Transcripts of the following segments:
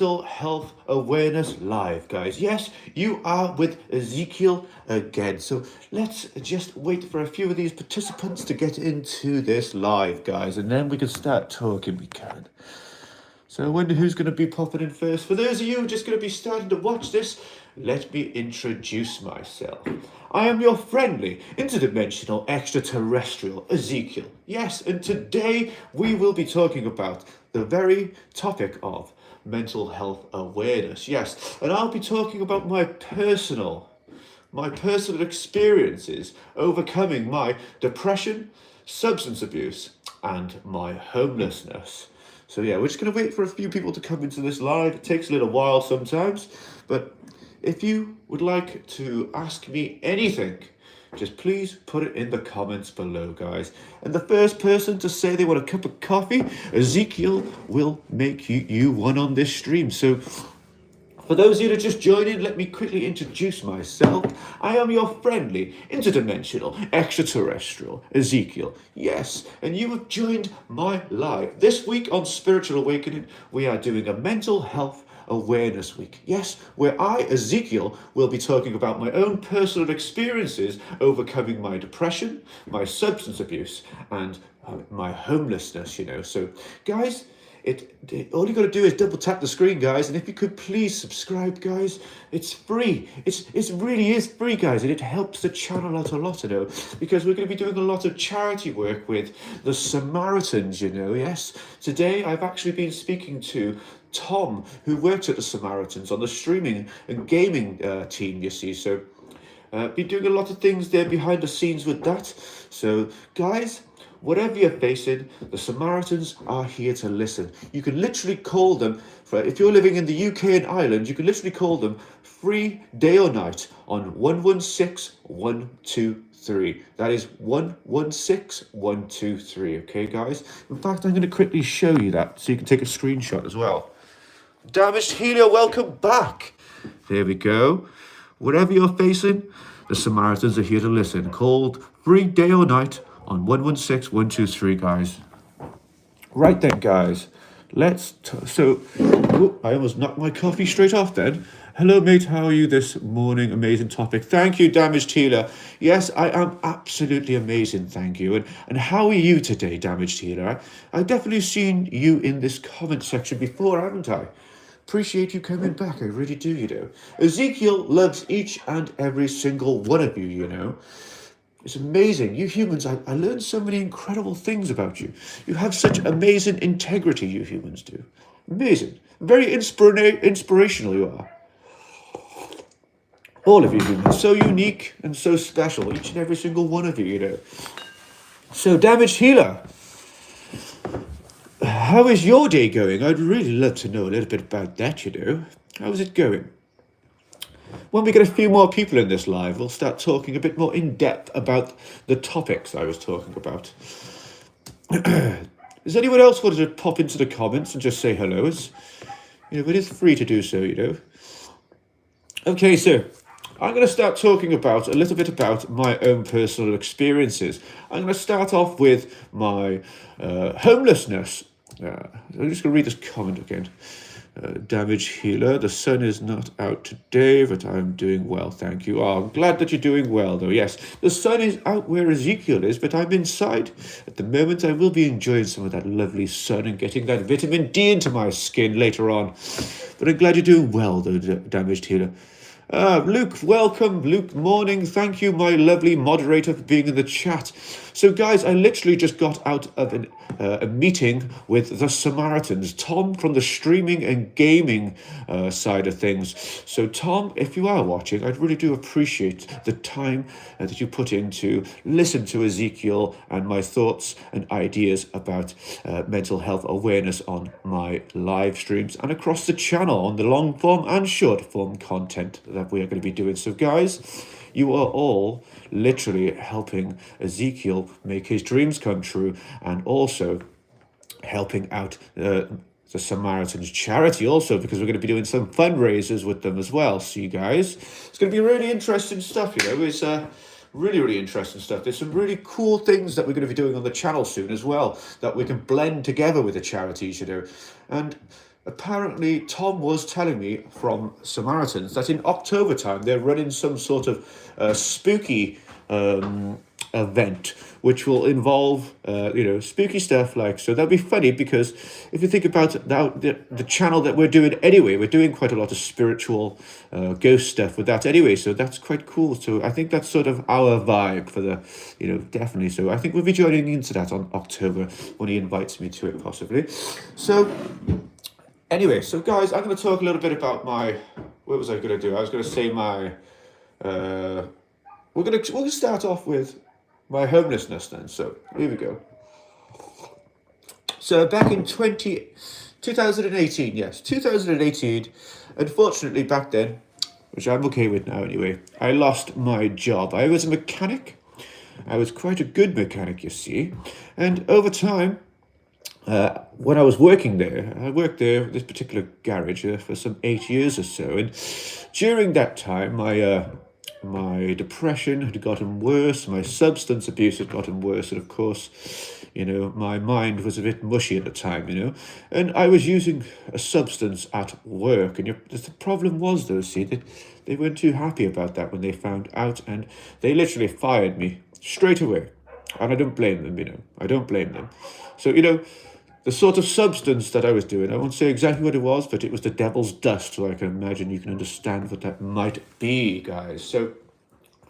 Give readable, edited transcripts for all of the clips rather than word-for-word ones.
Mental Health Awareness Live, guys. Yes, you are with Ezekiel again. So let's just wait for a few of these participants to get into this live, guys, and then we can start talking. We can. So I wonder who's going to be popping in first. For those of you just going to be starting to watch this, let me introduce myself. I am your friendly, interdimensional, extraterrestrial Ezekiel. Yes, and today we will be talking about the very topic of mental health awareness. Yes, and I'll be talking about my personal experiences overcoming my depression, substance abuse, and my homelessness. So yeah, we're just going to wait for a few people to come into this live. It takes a little while sometimes, but if you would like to ask me anything, just please put it in the comments below, guys. And the first person to say they want a cup of coffee, Ezekiel will make you one on this stream. So for those of you that just joined in, let me quickly introduce myself. I am your friendly, interdimensional, extraterrestrial Ezekiel. Yes, and you have joined my live. This week on Spiritual Awakening, we are doing a mental health awareness week. Yes, where I, Ezekiel, will be talking about my own personal experiences overcoming my depression, my substance abuse, and my homelessness, So, guys, all you got to do is double tap the screen, guys, and if you could please subscribe, guys. It's free. It really is free, guys, and it helps the channel out a lot, because we're going to be doing a lot of charity work with the Samaritans, Yes, today I've actually been speaking to Tom, who works at the Samaritans on the streaming and gaming team, So be doing a lot of things there behind the scenes with that. So, guys, whatever you're facing, the Samaritans are here to listen. You can literally call them, if you're living in the UK and Ireland, you can literally call them free day or night on 116123. That is 116123, okay, guys? In fact, I'm going to quickly show you that so you can take a screenshot as well. Damaged Healer, welcome back. There we go. Whatever you're facing, the Samaritans are here to listen. Called free day or night on 116123, guys. Right then, guys. I almost knocked my coffee straight off then. Hello, mate. How are you this morning? Amazing topic. Thank you, Damaged Healer. Yes, I am absolutely amazing. Thank you. And how are you today, Damaged Healer? I've definitely seen you in this comment section before, haven't I? Appreciate you coming back. I really do, Ezekiel loves each and every single one of you, It's amazing. You humans, I learned so many incredible things about you. You have such amazing integrity, you humans do. Amazing. Very inspirational you are. All of you humans, so unique and so special, each and every single one of you, So, Damaged Healer, how is your day going? I'd really love to know a little bit about that, How is it going? When we get a few more people in this live, we'll start talking a bit more in depth about the topics I was talking about. Does anyone else want to pop into the comments and just say hello? It is free to do so, Okay, so I'm going to start talking about a little bit about my own personal experiences. I'm going to start off with my homelessness. I'm just going to read this comment again. Damage Healer, the sun is not out today, but I'm doing well, thank you. Oh, I'm glad that you're doing well, though. Yes, the sun is out where Ezekiel is, but I'm inside. At the moment, I will be enjoying some of that lovely sun and getting that vitamin D into my skin later on. But I'm glad you're doing well, though, Damaged Healer. Luke, welcome. Luke, morning. Thank you, my lovely moderator, for being in the chat. So, guys, I literally just got out of a meeting with the Samaritans, Tom from the streaming and gaming side of things. So, Tom, if you are watching, I'd really do appreciate the time that you put in to listen to Ezekiel and my thoughts and ideas about mental health awareness on my live streams and across the channel on the long form and short form content that we are going to be doing. So, guys, you are all literally helping Ezekiel make his dreams come true and also helping out the Samaritans charity also, because we're going to be doing some fundraisers with them as well. So, you guys, it's going to be really interesting stuff, It's really, really interesting stuff. There's some really cool things that we're going to be doing on the channel soon as well that we can blend together with the charities, And apparently Tom was telling me from Samaritans that in October time they're running some sort of spooky event which will involve spooky stuff. Like, so that'll be funny, because if you think about now the channel that we're doing anyway, we're doing quite a lot of spiritual ghost stuff with that anyway, so that's quite cool. So I think that's sort of our vibe for the, definitely. So I think we'll be joining into that on October when he invites me to it, possibly. So anyway, so guys, I'm going to talk a little bit about what was I going to do? I was going to say we're going to start off with my homelessness then. So here we go. So back in 2018, yes, 2018, unfortunately back then, which I'm okay with now anyway, I lost my job. I was a mechanic. I was quite a good mechanic, you see. And over time, when I was working there, I worked there, this particular garage, for some 8 years or so. And during that time, my depression had gotten worse, my substance abuse had gotten worse, and of course, my mind was a bit mushy at the time, and I was using a substance at work. And the problem was, though, see, that they weren't too happy about that when they found out, and they literally fired me straight away. And I don't blame them, I don't blame them. So, the sort of substance that I was doing, I won't say exactly what it was, but it was the devil's dust, so I can imagine you can understand what that might be, guys. So,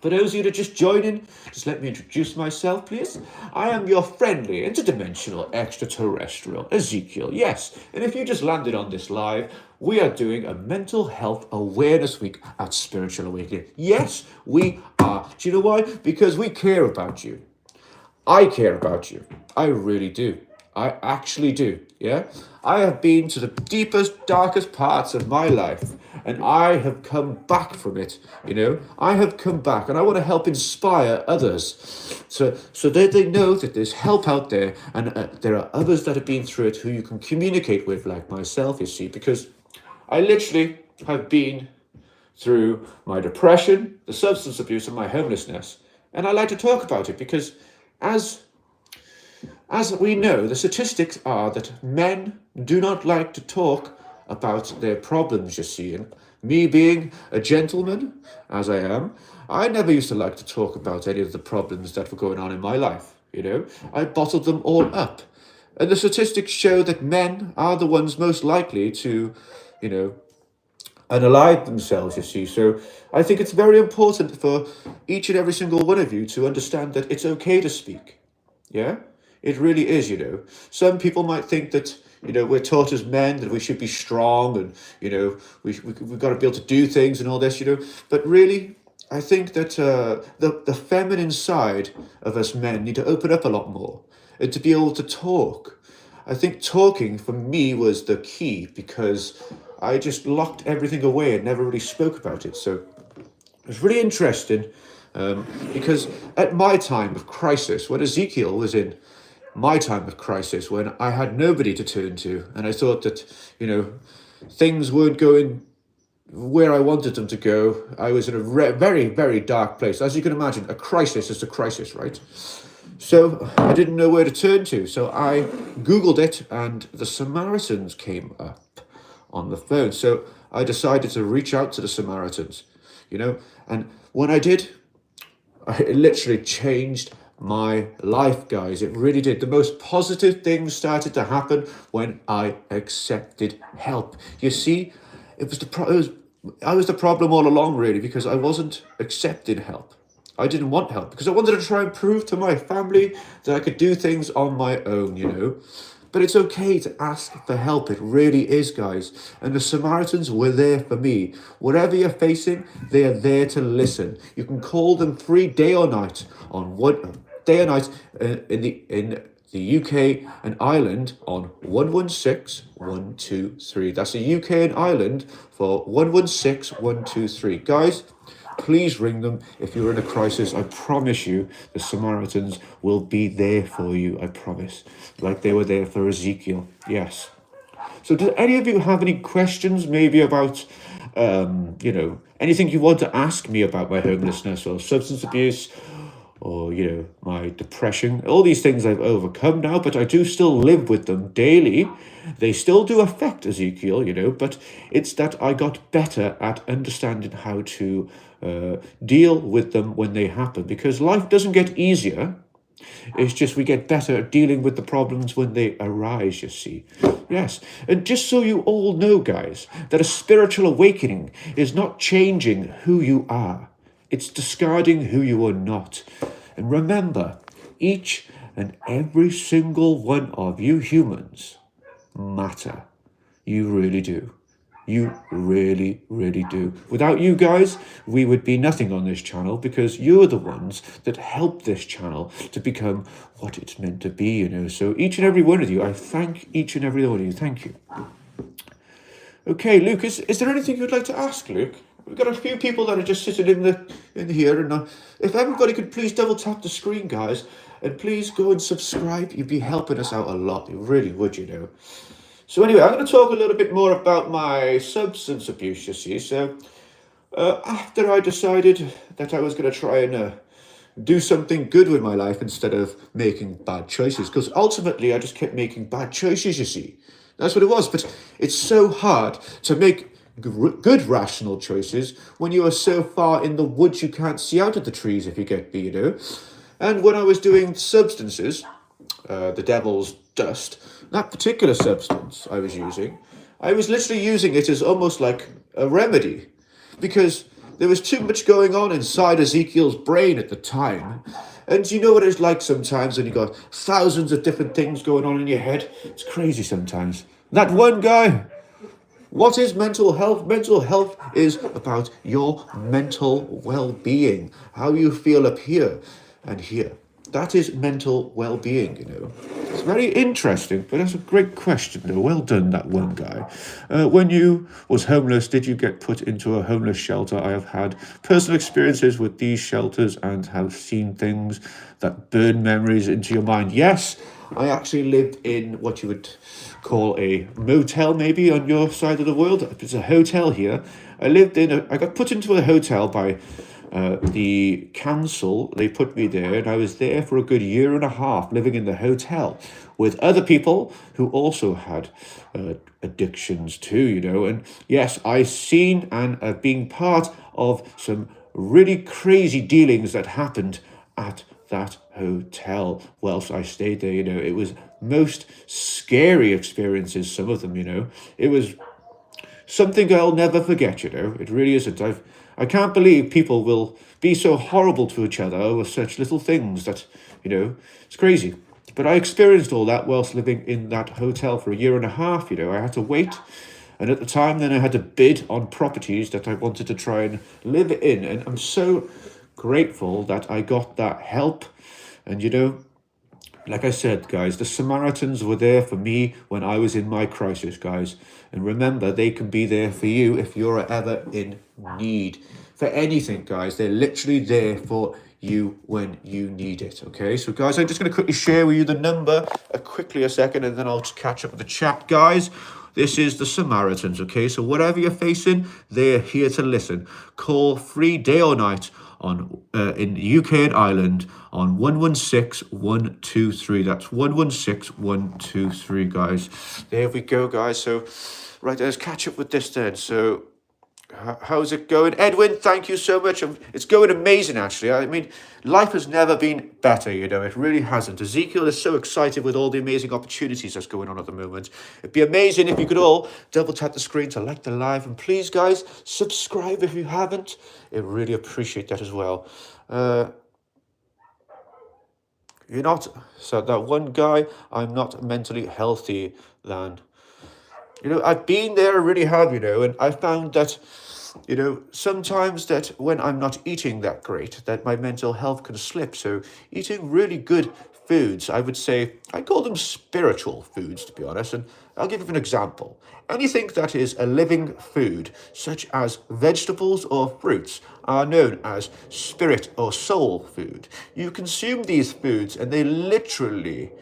for those of you that just joined in, just let me introduce myself, please. I am your friendly, interdimensional, extraterrestrial, Ezekiel, yes. And if you just landed on this live, we are doing a mental health awareness week at Spiritual Awakening. Yes, we are. Do you know why? Because we care about you. I care about you. I really do. I actually do, yeah? I have been to the deepest, darkest parts of my life, and I have come back from it, I have come back, and I want to help inspire others so that they know that there's help out there, and there are others that have been through it who you can communicate with, like myself, you see, because I literally have been through my depression, the substance abuse, and my homelessness, and I like to talk about it because as we know, the statistics are that men do not like to talk about their problems, you see. And me being a gentleman, as I am, I never used to like to talk about any of the problems that were going on in my life, I bottled them all up. And the statistics show that men are the ones most likely to, unalive themselves, you see. So I think it's very important for each and every single one of you to understand that it's okay to speak, yeah? It really is, Some people might think that, we're taught as men that we should be strong and, we've got to be able to do things and all this, But really, I think that the feminine side of us men need to open up a lot more and to be able to talk. I think talking for me was the key, because I just locked everything away and never really spoke about it. So it was really interesting, because at my time of crisis, when Ezekiel was in my time of crisis, when I had nobody to turn to, and I thought that, things weren't going where I wanted them to go, I was in a very, very dark place. As you can imagine, a crisis is a crisis, right? So I didn't know where to turn to. So I Googled it, and the Samaritans came up on the phone. So I decided to reach out to the Samaritans, and when I did, it literally changed my life, guys. It really did. The most positive things started to happen when I accepted help. You see, I was the problem all along, really, because I wasn't accepting help. I didn't want help because I wanted to try and prove to my family that I could do things on my own, But it's okay to ask for help. It really is, guys. And the Samaritans were there for me. Whatever you're facing, they are there to listen. You can call them free day or night in the UK and Ireland on 116 123. That's the UK and Ireland for 116 123. Guys, please ring them if you're in a crisis. I promise you, the Samaritans will be there for you. I promise. Like they were there for Ezekiel. Yes. So do any of you have any questions maybe about, anything you want to ask me about my homelessness or substance abuse, or, my depression. All these things I've overcome now, but I do still live with them daily. They still do affect Ezekiel, but it's that I got better at understanding how to deal with them when they happen, because life doesn't get easier. It's just we get better at dealing with the problems when they arise, you see. Yes, and just so you all know, guys, that a spiritual awakening is not changing who you are. It's discarding who you are not. And remember, each and every single one of you humans matter. You really do. You really, really do. Without you guys, we would be nothing on this channel, because you're the ones that help this channel to become what it's meant to be, So each and every one of you, I thank each and every one of you. Thank you. Okay, Luke, is there anything you'd like to ask, Luke? We've got a few people that are just sitting in here, and if everybody could please double tap the screen, guys, and please go and subscribe. You'd be helping us out a lot. You really would. So anyway, I'm going to talk a little bit more about my substance abuse, you see. So after I decided that I was going to try and do something good with my life instead of making bad choices, because ultimately I just kept making bad choices, you see. That's what it was. But it's so hard to make good rational choices when you are so far in the woods you can't see out of the trees, if you get me. And when I was doing substances, the devil's dust, that particular substance I was literally using it as almost like a remedy, because there was too much going on inside Ezekiel's brain at the time. And you know what it's like sometimes when you got thousands of different things going on in your head? It's crazy sometimes. That one guy, what is mental health? Mental health is about your mental well-being, how you feel up here and here. That is mental well-being, It's very interesting, but that's a great question, though. Well done, that one guy. When you was homeless, did you get put into a homeless shelter? I have had personal experiences with these shelters and have seen things that burn memories into your mind. Yes, I actually lived in what you would call a motel, maybe, on your side of the world. It's a hotel here. I got put into a hotel by the council. They put me there, and I was there for a good year and a half, living in the hotel with other people who also had addictions too, And yes, I seen and being part of some really crazy dealings that happened at that hotel whilst I stayed there. It was most scary experiences, some of them. It was something I'll never forget. It really isn't. I can't believe people will be so horrible to each other over such little things that, it's crazy. But I experienced all that whilst living in that hotel for a year and a half. I had to wait. And at the time, then I had to bid on properties that I wanted to try and live in. And I'm so grateful that I got that help. And, like I said, guys, the Samaritans were there for me when I was in my crisis, guys. And remember, they can be there for you if you're ever in need. For anything, guys, they're literally there for you when you need it, okay? So, guys, I'm just going to quickly share with you the number quickly a second, and then I'll just catch up with the chat, guys. This is the Samaritans, okay? So whatever you're facing, they're here to listen. Call free day or night on in the UK and Ireland on 116 123. That's 116 123, guys. There we go, guys. So, right, let's catch up with this then. So, how's it going? Edwin, thank you so much. It's going amazing, actually. I mean, life has never been better, It really hasn't. Ezekiel is so excited with all the amazing opportunities that's going on at the moment. It'd be amazing if you could all double tap the screen to like the live. And please, guys, subscribe if you haven't. I really appreciate that as well. You're not, so that one guy, I'm not mentally healthy than... I've been there, I really have, and I found that, sometimes that when I'm not eating that great, that my mental health can slip. So eating really good foods, I would say, I call them spiritual foods, to be honest. And I'll give you an example. Anything that is a living food, such as vegetables or fruits, are known as spirit or soul food. You consume these foods and they literally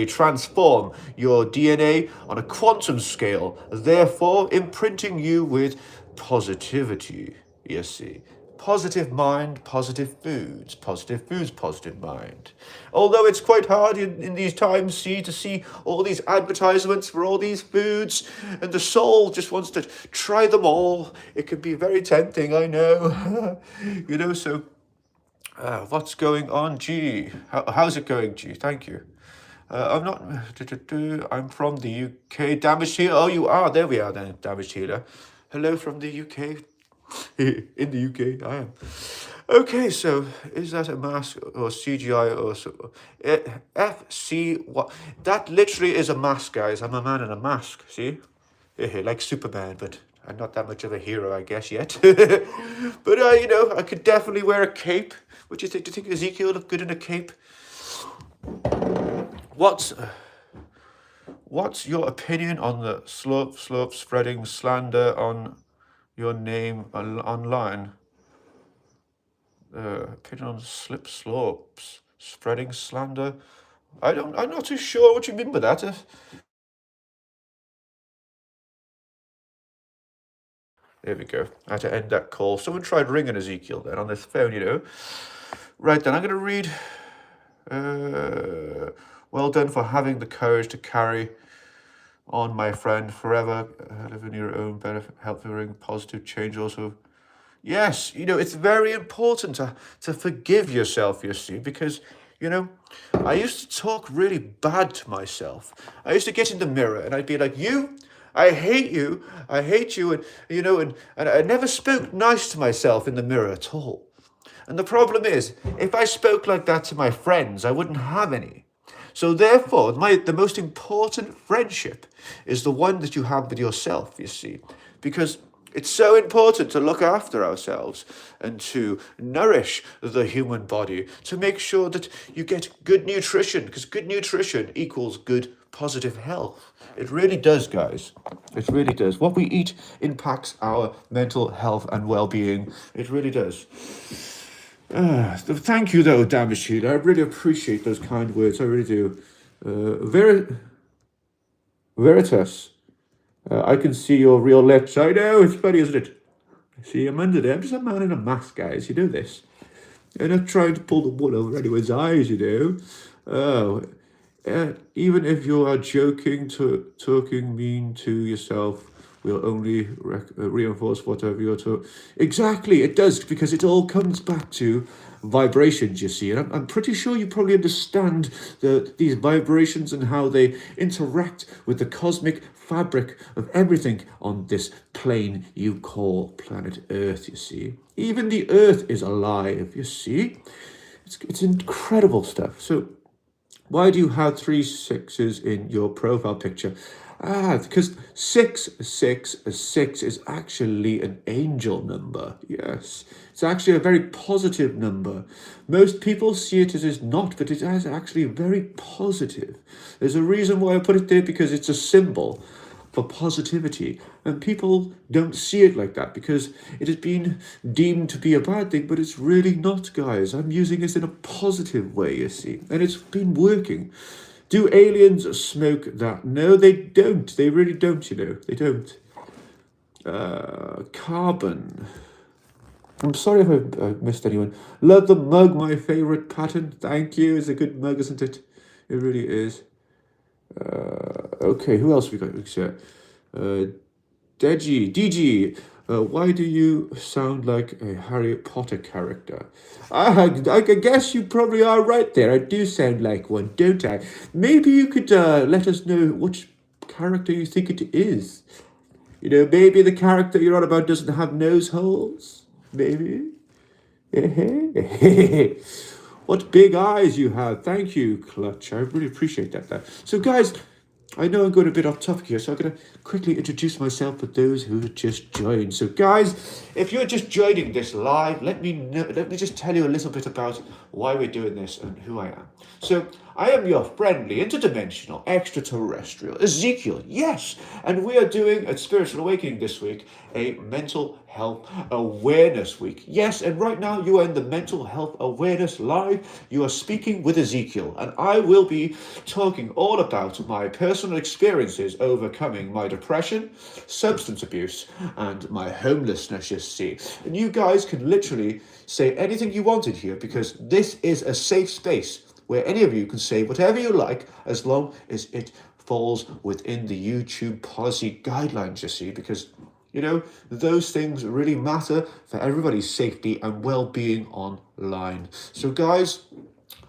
transform your DNA on a quantum scale, therefore imprinting you with positivity. You see, positive mind, positive foods, positive mind. Although it's quite hard in these times, see, to see all these advertisements for all these foods, and the soul just wants to try them all. It can be very tempting, I know. So what's going on, G? How's it going, G? Thank you. I'm not. I'm from the UK. Damaged healer. Oh, you are. There we are then. Damaged healer. Hello from the UK. In the UK, I am. Okay, so is that a mask or CGI or so? FC. What? That literally is a mask, guys. I'm a man in a mask. See, like Superman, but I'm not that much of a hero, I guess, yet. But I could definitely wear a cape. What do you think? Do you think Ezekiel look good in a cape? What's your opinion on the slope spreading slander on your name online? Opinion on slopes spreading slander. I'm not too sure what you mean by that. There we go. I had to end that call. Someone tried ringing Ezekiel then on this phone, Right then, I'm going to read. Well done for having the courage to carry on, my friend, forever. Live in your own benefit, help bring positive change also. Yes, it's very important to forgive yourself, you see, because, I used to talk really bad to myself. I used to get in the mirror and I'd be like, I hate you, and I never spoke nice to myself in the mirror at all. And the problem is, if I spoke like that to my friends, I wouldn't have any. So therefore, the most important friendship is the one that you have with yourself, you see. Because it's so important to look after ourselves and to nourish the human body, to make sure that you get good nutrition, because good nutrition equals good positive health. It really does, guys. It really does. What we eat impacts our mental health and well-being. It really does. Thank you, though, Damaged Healer. I really appreciate those kind words. I really do. Veritas. I can see your real lips. I know, it's funny, isn't it? See, I'm under there. I'm just a man in a mask, guys. You know this. I'm not trying to pull the wool over anyone's eyes, Oh, even if you are talking mean to yourself, will only reinforce whatever you're talking. Exactly, it does, because it all comes back to vibrations, you see. And I'm pretty sure you probably understand these vibrations and how they interact with the cosmic fabric of everything on this plane you call planet Earth, you see. Even the Earth is alive, you see. It's incredible stuff. So why do you have 3 6s in your profile picture? Because 666 is actually an angel number. Yes, it's actually a very positive number. Most people see it as it's not, but it is actually very positive. There's a reason why I put it there, because it's a symbol for positivity, and people don't see it like that because it has been deemed to be a bad thing, but it's really not, guys. I'm using this in a positive way, you see, and it's been working. Do aliens smoke that? No, they don't. They really don't, They don't. Carbon. I'm sorry if I've missed anyone. Love the mug, my favourite pattern. Thank you. It's a good mug, isn't it? It really is. Okay, who else we got? DG. Why do you sound like a Harry Potter character? I guess you probably are right there. I do sound like one, don't I? Maybe you could let us know which character you think it is. Maybe the character you're on about doesn't have nose holes. Maybe. What big eyes you have. Thank you, Clutch. I really appreciate that. So, guys, I know I'm going a bit off topic here, so I'm going to quickly introduce myself for those who have just joined. So, guys, if you're just joining this live, let me just tell you a little bit about why we're doing this and who I am. So, I am your friendly, interdimensional, extraterrestrial Ezekiel, yes, and we are doing at Spiritual Awakening this week a mental health awareness week. Yes, and right now you are in the mental health awareness live. You are speaking with Ezekiel, and I will be talking all about my personal experiences overcoming my depression depression, substance abuse, and my homelessness, you see. And you guys can literally say anything you wanted here, because this is a safe space where any of you can say whatever you like, as long as it falls within the YouTube policy guidelines, you see, because those things really matter for everybody's safety and well-being online. So guys,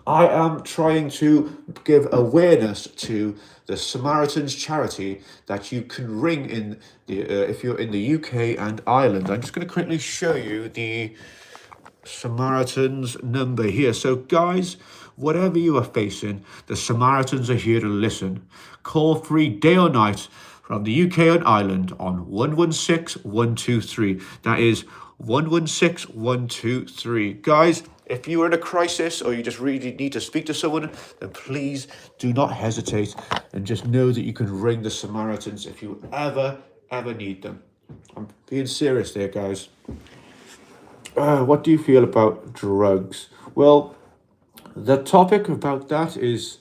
I am trying to give awareness to the Samaritans charity that you can ring in the if you're in the UK and Ireland. I'm just going to quickly show you the Samaritans number here. So guys, whatever you are facing, the Samaritans are here to listen. Call free day or night from the UK and Ireland on 116 123. That is 116 123. Guys, if you are in a crisis or you just really need to speak to someone, then please do not hesitate, and just know that you can ring the Samaritans if you ever need them. I'm being serious there, guys. What do you feel about drugs? Well, the topic about that is,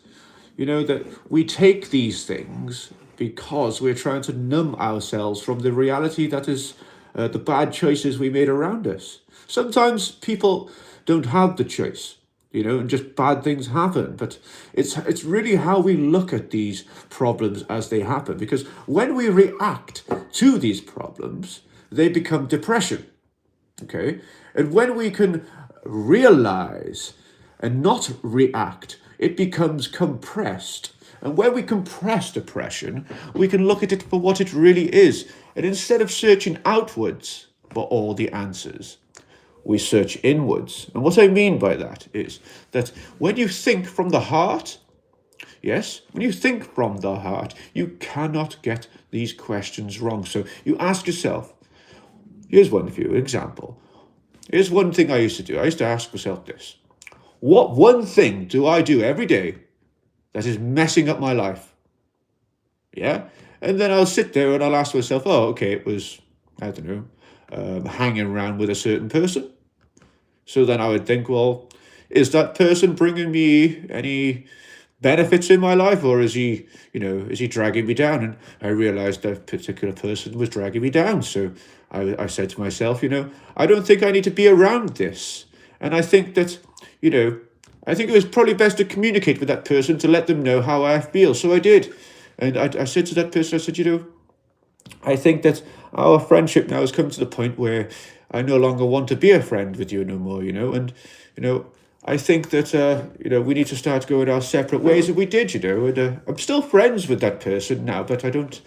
that we take these things because we're trying to numb ourselves from the reality that is the bad choices we made around us. Sometimes people don't have the choice, and just bad things happen. But it's really how we look at these problems as they happen. Because when we react to these problems, they become depression. Okay? And when we can realize and not react, it becomes compressed. And when we compress depression, we can look at it for what it really is. And instead of searching outwards for all the answers, we search inwards. And what I mean by that is that when you think from the heart, yes, when you think from the heart, you cannot get these questions wrong. So you ask yourself, here's one for you, example. Here's one thing I used to do. I used to ask myself this. What one thing do I do every day that is messing up my life? Yeah? And then I'll sit there and I'll ask myself, okay, it was, I don't know, hanging around with a certain person. So then I would think, well, is that person bringing me any benefits in my life, or is he dragging me down? And I realized that particular person was dragging me down. So I said to myself, I don't think I need to be around this. And I think that, I think it was probably best to communicate with that person to let them know how I feel. So I did. And I said to that person, I said, I think that our friendship now has come to the point where I no longer want to be a friend with you no more, and, I think that, we need to start going our separate ways. And we did, and I'm still friends with that person now, but I don't,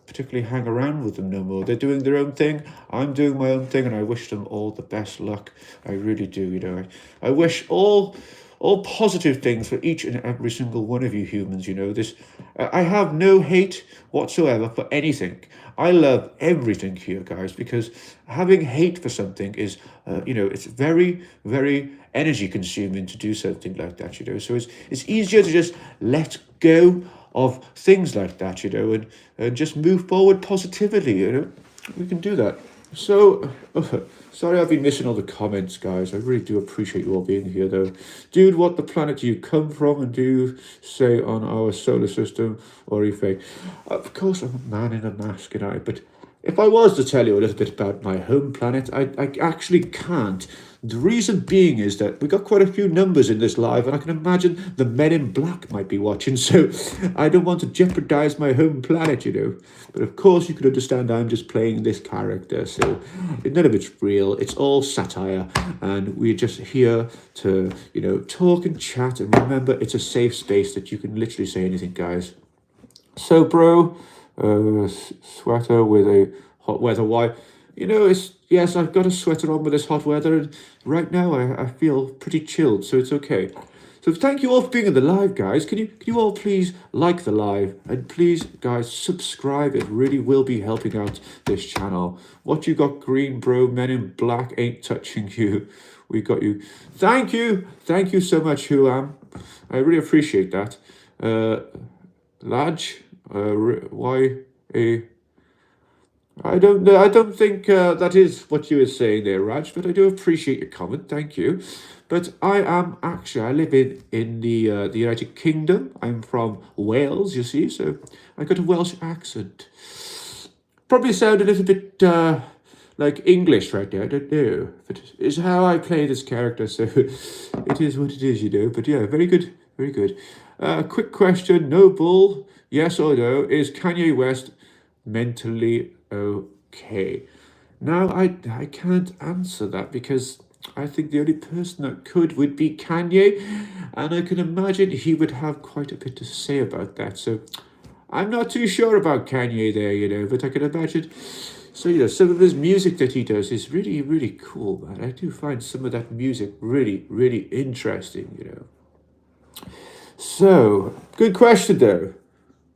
particularly hang around with them no more. They're doing their own thing. I'm doing my own thing, and I wish them all the best luck. I really do, I wish all positive things for each and every single one of you humans, I have no hate whatsoever for anything. I love everything here, guys, because having hate for something is, it's very, very energy consuming to do something like that, so it's easier to just let go of things like that, and just move forward positively, we can do that. So, sorry I've been missing all the comments, guys. I really do appreciate you all being here, though. Dude, what the planet do you come from, and do you say on our solar system, or are you fake? Of course, I'm a man in a mask, but if I was to tell you a little bit about my home planet, I actually can't. The reason being is that we got quite a few numbers in this live, and I can imagine the men in black might be watching, so I don't want to jeopardize my home planet, But of course, you can understand I'm just playing this character, so none of it's real. It's all satire, and we're just here to, talk and chat, and remember, it's a safe space that you can literally say anything, guys. So, bro, sweater with a hot weather wipe. Yes, I've got a sweater on with this hot weather, and right now I feel pretty chilled, so it's okay. So thank you all for being in the live, guys. Can you all please like the live, and please, guys, subscribe. It really will be helping out this channel. What you got, green, bro? Men in black ain't touching you. We got you. Thank you so much, Huam. I really appreciate that. Laj, I don't know. I don't think that is what you were saying there, Raj. But I do appreciate your comment. Thank you. But I am actually I live in the United Kingdom. I'm from Wales, you see, so I got a Welsh accent. Probably sound a little bit like English right there. I don't know, but it's how I play this character, so it is what it is, you know. But yeah, very good, very good. Quick question: No bull, yes or no? Is Kanye West mentally okay? Now, I can't answer that because I think the only person that could would be Kanye, and I can imagine he would have quite a bit to say about that. So I'm not too sure about Kanye there, you know, but I can imagine. So, you know, some of his music that he does is really, really cool, man. I do find some of that music really, really interesting, you know. So, good question, though.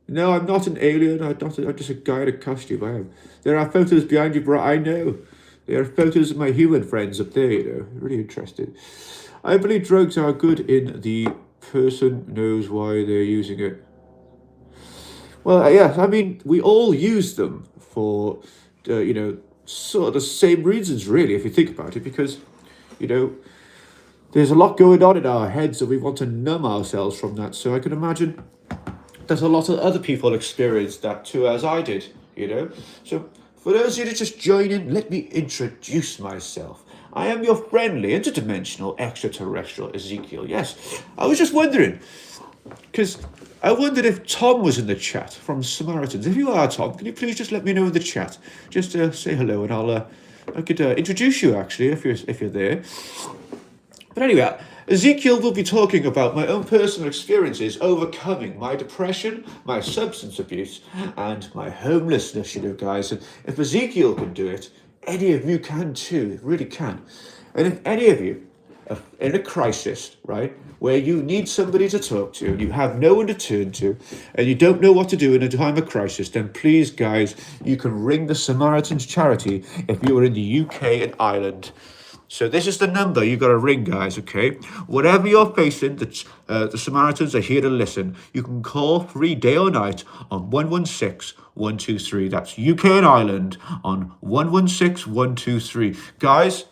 No, I'm not an alien. I'm just a guy in a costume. I am. There are photos behind you, bro. I know. There are photos of my human friends up there, you know. Really interesting. I believe drugs are good in the person knows why they're using it. Well, yes, I mean, we all use them for, you know, sort of the same reasons, really, if you think about it, because, you know, there's a lot going on in our heads and we want to numb ourselves from that. So I can imagine there's a lot of other people experience that too, as I did, you know. So for those of you that just join in, let me introduce myself. I am your friendly, interdimensional, extraterrestrial Ezekiel. Yes, I was just wondering, because I wondered if Tom was in the chat from Samaritans. If you are, Tom, can you please just let me know in the chat? Just say hello, and I could introduce you actually if you're there. But anyway, Ezekiel will be talking about my own personal experiences overcoming my depression, my substance abuse, and my homelessness, you know, guys. And if Ezekiel can do it, any of you can too, really can. And if any of you are in a crisis, right, where you need somebody to talk to, and you have no one to turn to, and you don't know what to do in a time of crisis, then please, guys, you can ring the Samaritans charity if you are in the UK and Ireland. So this is the number you got to ring, guys, okay? Whatever you're facing, the Samaritans are here to listen. You can call free day or night on 116 123. That's UK and Ireland on 116 123. Guys,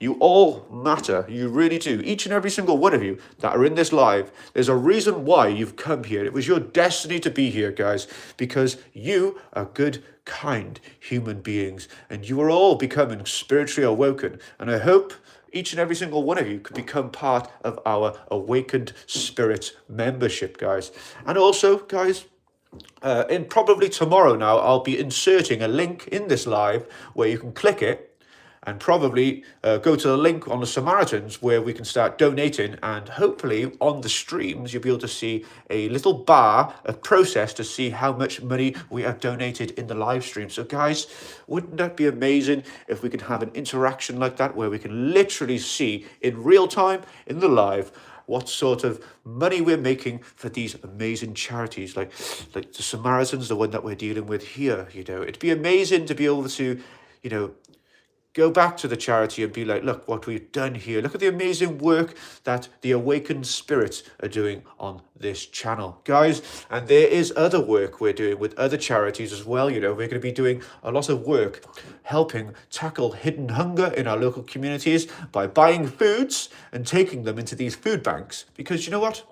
you all matter. You really do. Each and every single one of you that are in this live, there's a reason why you've come here. It was your destiny to be here, guys, because you are good, kind human beings, and you are all becoming spiritually awoken. And I hope each and every single one of you could become part of our Awakened Spirit membership, guys. And also, guys, in probably tomorrow now, I'll be inserting a link in this live where you can click it and probably go to the link on the Samaritans where we can start donating, and hopefully on the streams you'll be able to see a little bar, a process to see how much money we have donated in the live stream. So guys, wouldn't that be amazing if we could have an interaction like that where we can literally see in real time in the live what sort of money we're making for these amazing charities, like the Samaritans, the one that we're dealing with here. You know, it'd be amazing to be able to, you know, go back to the charity and be like, look what we've done here. Look at the amazing work that the Awakened Spirits are doing on this channel, guys. And there is other work we're doing with other charities as well. You know, we're going to be doing a lot of work helping tackle hidden hunger in our local communities by buying foods and taking them into these food banks. Because you know what?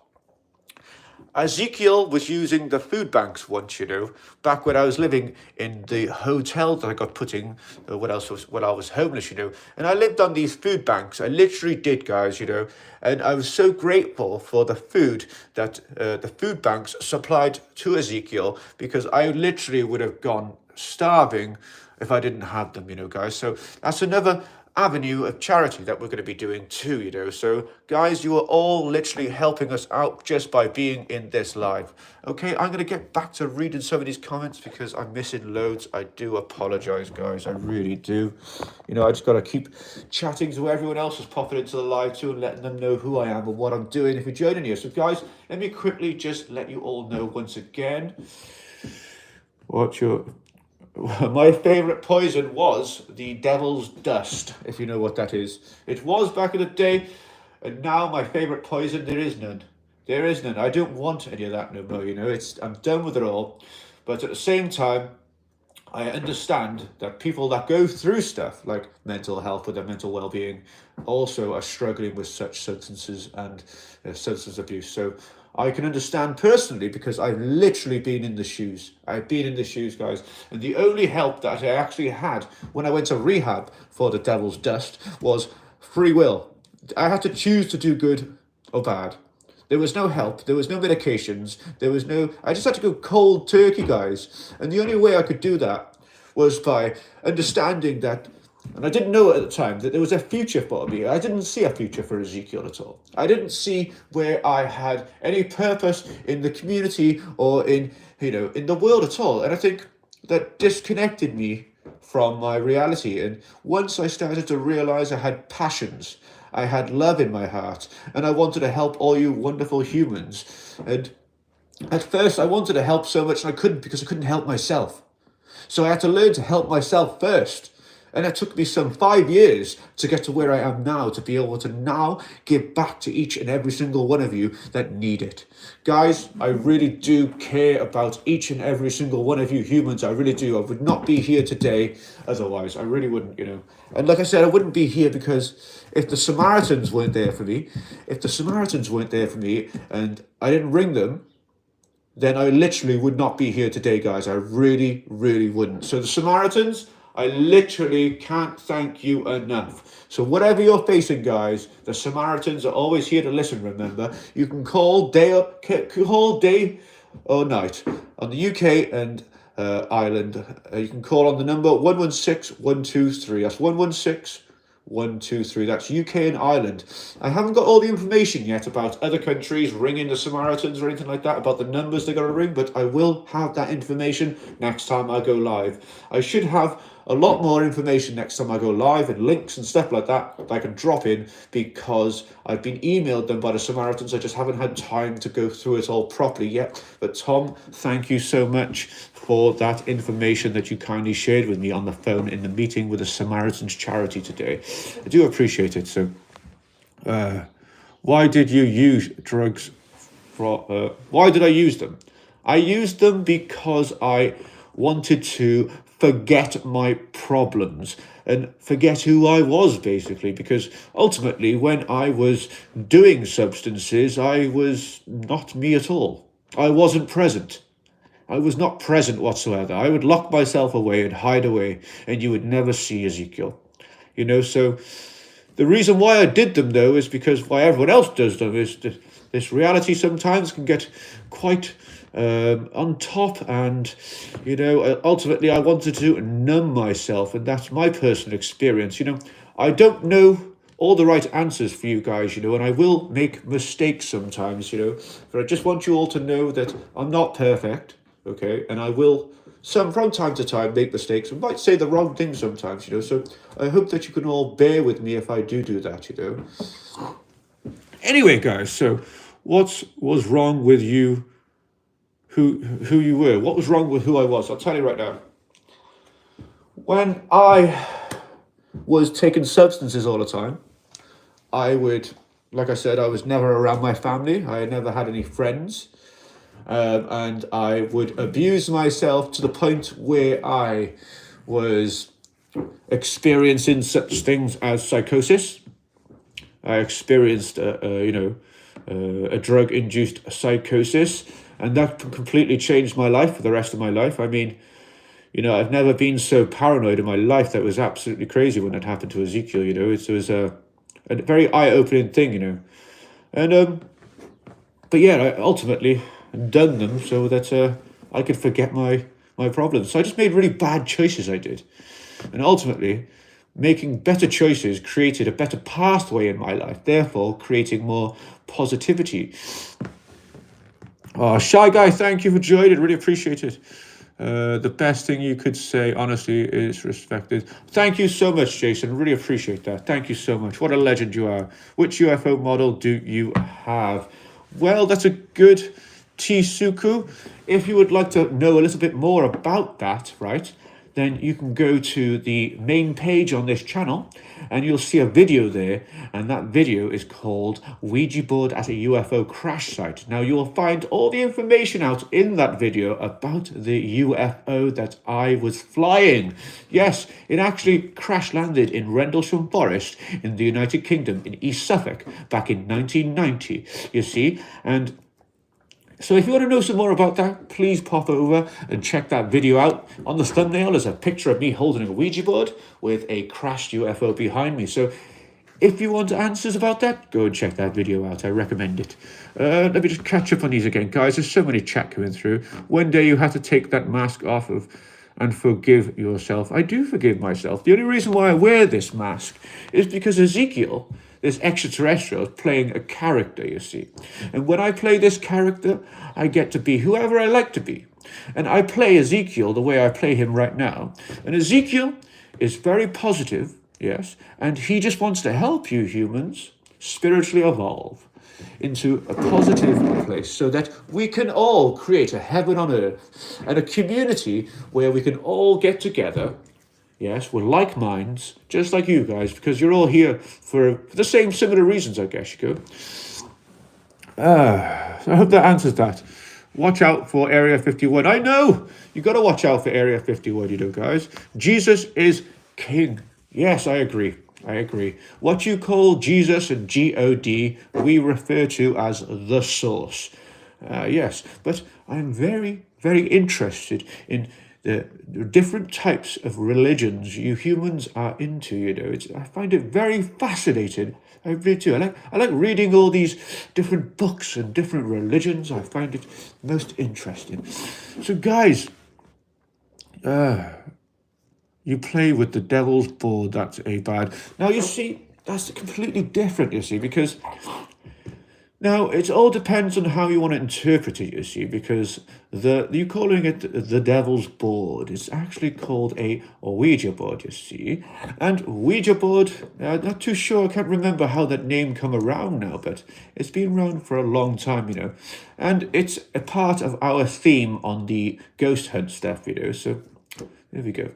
Ezekiel was using the food banks once, you know, back when I was living in the hotel that I got put in when I was homeless, you know, and I lived on these food banks. I literally did, guys, you know, and I was so grateful for the food that the food banks supplied to Ezekiel, because I literally would have gone starving if I didn't have them, you know, guys. So that's another avenue of charity that we're going to be doing too, you know. So guys, you are all literally helping us out just by being in this live. Okay, I'm going to get back to reading some of these comments because I'm missing loads. I do apologize, guys, I really do. You know, I just got to keep chatting to everyone else who's popping into the live too and letting them know who I am and what I'm doing if you're joining here. So guys, let me quickly just let you all know once again what your my favourite poison was the devil's dust, if you know what that is. It was back in the day, and now my favourite poison, there is none. There is none. I don't want any of that no more, you know. I'm done with it all. But at the same time, I understand that people that go through stuff like mental health with their mental well-being also are struggling with such substances and substance abuse. So I can understand personally because I've literally been in the shoes. I've been in the shoes, guys. And the only help that I actually had when I went to rehab for the devil's dust was free will. I had to choose to do good or bad. There was no help. There was no medications. I just had to go cold turkey, guys. And the only way I could do that was by understanding that, and I didn't know at the time, that there was a future for me. I didn't see a future for Ezekiel at all. I didn't see where I had any purpose in the community or in the world at all. And I think that disconnected me from my reality. And once I started to realize I had passions, I had love in my heart, and I wanted to help all you wonderful humans. And at first I wanted to help so much and I couldn't because I couldn't help myself. So I had to learn to help myself first. And it took me some 5 years to get to where I am now, to be able to now give back to each and every single one of you that need it. Guys, I really do care about each and every single one of you humans. I really do. I would not be here today otherwise. I really wouldn't, And like I said, I wouldn't be here because if the Samaritans weren't there for me, and I didn't ring them, then I literally would not be here today, guys. I really, really wouldn't. So the Samaritans, I literally can't thank you enough. So whatever you're facing, guys, the Samaritans are always here to listen, remember. You can call day or night. On the UK and Ireland, you can call on the number 116-123. That's 116-123. That's UK and Ireland. I haven't got all the information yet about other countries ringing the Samaritans or anything like that, about the numbers they're going to ring, but I will have that information next time I go live. I should have a lot more information next time I go live and links and stuff like that I can drop in because I've been emailed them by the Samaritans. I just haven't had time to go through it all properly yet. But Tom, thank you so much for that information that you kindly shared with me on the phone in the meeting with the Samaritans charity today. I do appreciate it. So why did you use drugs? Why did I use them? I used them because I wanted to forget my problems and forget who I was, basically, because ultimately when I was doing substances, I was not me at all. I wasn't present. I was not present whatsoever. I would lock myself away and hide away, and you would never see Ezekiel. So the reason why I did them, though, is because why everyone else does them is that this reality sometimes can get quite on top, and ultimately I wanted to numb myself, and that's my personal experience. I don't know all the right answers for you guys, and I will make mistakes sometimes, but I just want you all to know that I'm not perfect, okay, and I will from time to time make mistakes. I might say the wrong thing sometimes, so I hope that you can all bear with me if I do that, Anyway, guys, so what was wrong with you? Who you were? What was wrong with who I was? I'll tell you right now. When I was taking substances all the time, I would, like I said, I was never around my family. I never had any friends. And I would abuse myself to the point where I was experiencing such things as psychosis. I experienced, a drug-induced psychosis. And that completely changed my life for the rest of my life. I mean, I've never been so paranoid in my life. That was absolutely crazy when it happened to Ezekiel, It was a very eye-opening thing, And, but yeah, I ultimately done them so that I could forget my problems. So I just made really bad choices, I did. And ultimately, making better choices created a better pathway in my life, therefore creating more positivity. Oh, Shy Guy, thank you for joining. Really appreciate it. The best thing you could say, honestly, is respected. Thank you so much, Jason. Really appreciate that. Thank you so much. What a legend you are. Which UFO model do you have? Well, that's a good Tsuku. If you would like to know a little bit more about that, right, then you can go to the main page on this channel and you'll see a video there, and that video is called Ouija Board at a UFO Crash Site. Now you'll find all the information out in that video about the UFO that I was flying. Yes, it actually crash landed in Rendlesham Forest in the United Kingdom in East Suffolk back in 1990, you see. And so if you want to know some more about that, please pop over and check that video out. On the thumbnail is a picture of me holding a Ouija board with a crashed UFO behind me. So if you want answers about that, go and check that video out. I recommend it. Let me just catch up on these again, guys. There's so many chat coming through. One day you have to take that mask off and forgive yourself. I do forgive myself. The only reason why I wear this mask is because Ezekiel, this extraterrestrial, is playing a character, you see. And when I play this character, I get to be whoever I like to be. And I play Ezekiel the way I play him right now. And Ezekiel is very positive, yes, and he just wants to help you humans spiritually evolve into a positive place so that we can all create a heaven on earth and a community where we can all get together. Yes, we're like minds, just like you guys, because you're all here for the same similar reasons, I guess you could. So I hope that answers that. Watch out for Area 51. I know! You got to watch out for Area 51, you know, guys. Jesus is king. Yes, I agree. I agree. What you call Jesus and God, we refer to as the source. Yes, but I'm very, very interested in the different types of religions you humans are into, you know. I find it very fascinating. I really do. I like reading all these different books and different religions. I find it most interesting. So, guys, you play with the devil's board, that's a bad. Now, you see, that's completely different, you see, because now it all depends on how you want to interpret it, you see, because you're calling it the devil's board. It's actually called a Ouija board, you see. And Ouija board, I'm not too sure, I can't remember how that name come around now, but it's been around for a long time, you know. And it's a part of our theme on the ghost hunt stuff, you know, so there we go.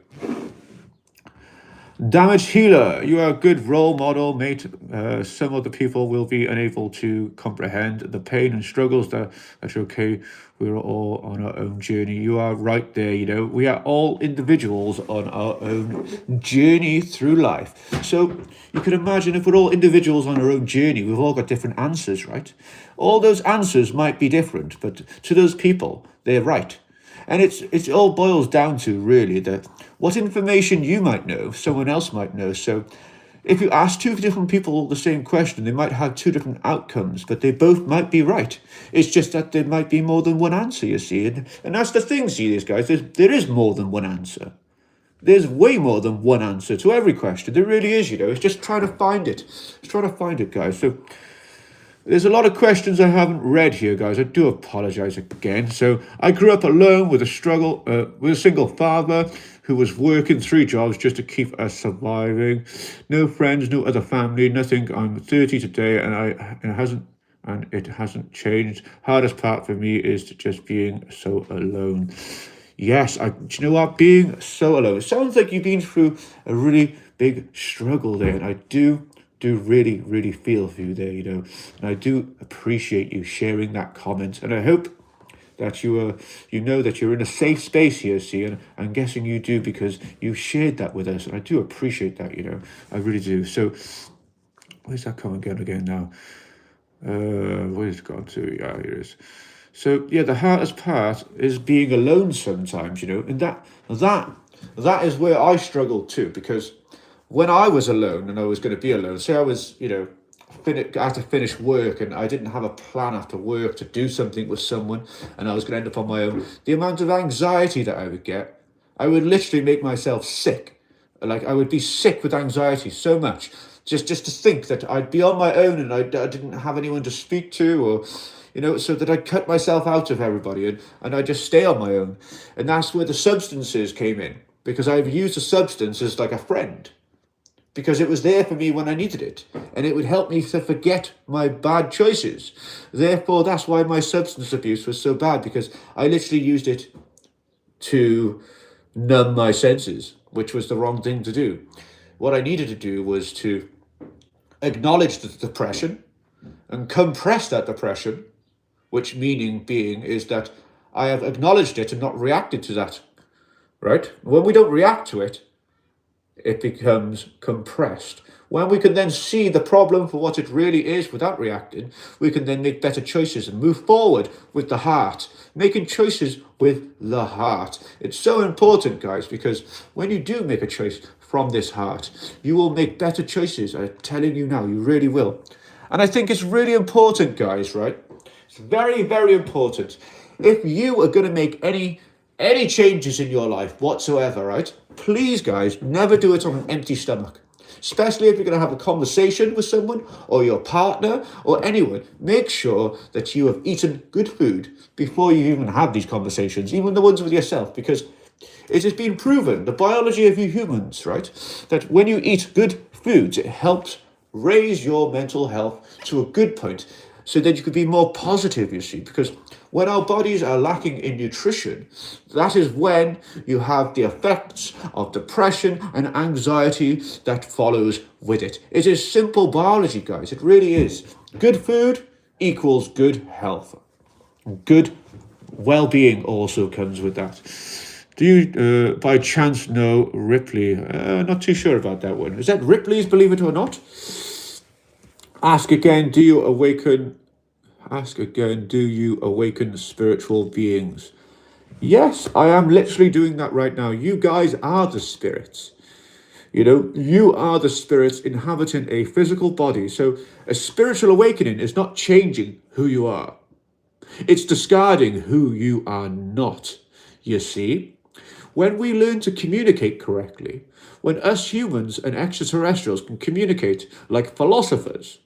Damage healer, you are a good role model, mate. Some of the people will be unable to comprehend the pain and struggles that's okay. We're all on our own journey. You are right there, you know. We are all individuals on our own journey through life. So you can imagine if we're all individuals on our own journey, we've all got different answers, right? All those answers might be different, but to those people, they're right. And it all boils down to really that what information you might know, someone else might know. So if you ask two different people the same question, they might have two different outcomes, but they both might be right. It's just that there might be more than one answer, you see. And that's the thing, see, these guys, there is more than one answer. There's way more than one answer to every question. There really is, you know. It's just trying to find it. It's trying to find it, guys. So there's a lot of questions I haven't read here, guys. I do apologize again. So I grew up alone with a single father who was working 3 jobs just to keep us surviving. No friends, no other family, nothing. I'm 30 today, and it hasn't changed. Hardest part for me is just being so alone. Yes, do you know what? Being so alone. It sounds like you've been through a really big struggle there, and I do really, really feel for you there, you know, and I do appreciate you sharing that comment, and I hope that you know that you're in a safe space here, see, and I'm guessing you do because you shared that with us, and I do appreciate that, you know, I really do. So, where's that comment again now? Where's it gone to? Yeah, here it is. So, yeah, the hardest part is being alone sometimes, you know, and that is where I struggled too, because when I was alone and I was going to be alone, say I was, you know, I had to finish work and I didn't have a plan after work to do something with someone and I was going to end up on my own, the amount of anxiety that I would get, I would literally make myself sick. Like, I would be sick with anxiety so much, just to think that I'd be on my own and I didn't have anyone to speak to, or, you know, so that I'd cut myself out of everybody and I'd just stay on my own. And that's where the substances came in, because I've used a substance as like a friend, because it was there for me when I needed it, and it would help me to forget my bad choices. Therefore, that's why my substance abuse was so bad, because I literally used it to numb my senses, which was the wrong thing to do. What I needed to do was to acknowledge the depression and compress that depression, which meaning being is that I have acknowledged it and not reacted to that, right? When we don't react to it, it becomes compressed. When we can then see the problem for what it really is without reacting, we can then make better choices and move forward with the heart, making choices with the heart. It's so important, guys, because when you do make a choice from this heart, you will make better choices. I'm telling you now, you really will. And I think it's really important, guys, right? It's very, very important. If you are going to make any changes in your life whatsoever, right? Please, guys, never do it on an empty stomach. Especially if you're going to have a conversation with someone or your partner or anyone. Make sure that you have eaten good food before you even have these conversations, even the ones with yourself, because it has been proven, the biology of you humans, right, that when you eat good foods, it helps raise your mental health to a good point so that you could be more positive, you see, because when our bodies are lacking in nutrition, that is when you have the effects of depression and anxiety that follows with it. It is simple biology, guys. It really is. Good food equals good health. Good well-being also comes with that. Do you, by chance, know Ripley? Not too sure about that one. Is that Ripley's, believe it or not? Ask again, do you awaken spiritual beings? Yes, I am literally doing that right now. You guys are the spirits. You know, you are the spirits inhabiting a physical body. So a spiritual awakening is not changing who you are. It's discarding who you are not, you see. When we learn to communicate correctly, when us humans and extraterrestrials can communicate like philosophers,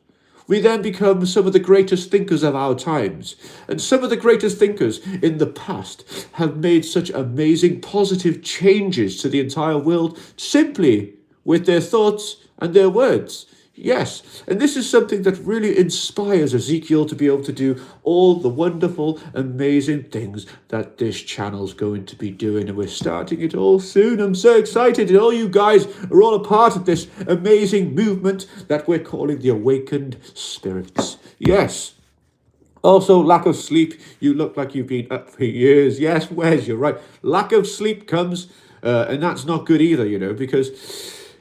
we then become some of the greatest thinkers of our times. And some of the greatest thinkers in the past have made such amazing positive changes to the entire world simply with their thoughts and their words. Yes, and this is something that really inspires Ezekiel to be able to do all the wonderful, amazing things that this channel's going to be doing. And we're starting it all soon. I'm so excited. And all you guys are all a part of this amazing movement that we're calling the Awakened Spirits. Yes. Also, lack of sleep. You look like you've been up for years. Yes, Wes, you're right. Lack of sleep comes, and that's not good either, you know, because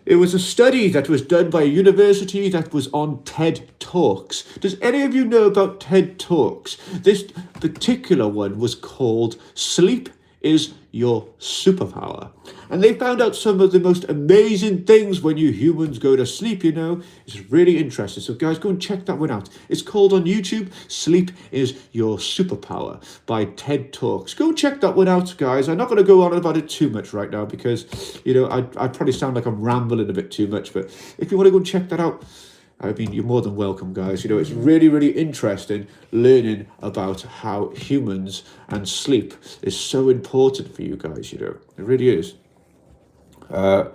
it was a study that was done by a university that was on TED Talks. Does any of you know about TED Talks? This particular one was called Sleep is Your Superpower. And they found out some of the most amazing things when you humans go to sleep, you know. It's really interesting. So guys, go and check that one out. It's called on YouTube, Sleep is Your Superpower by TED Talks. Go check that one out, guys. I'm not going to go on about it too much right now because, you know, I probably sound like I'm rambling a bit too much. But if you want to go and check that out, I mean, you're more than welcome, guys. You know, it's really, really interesting learning about how humans and sleep is so important for you guys, you know. It really is. That's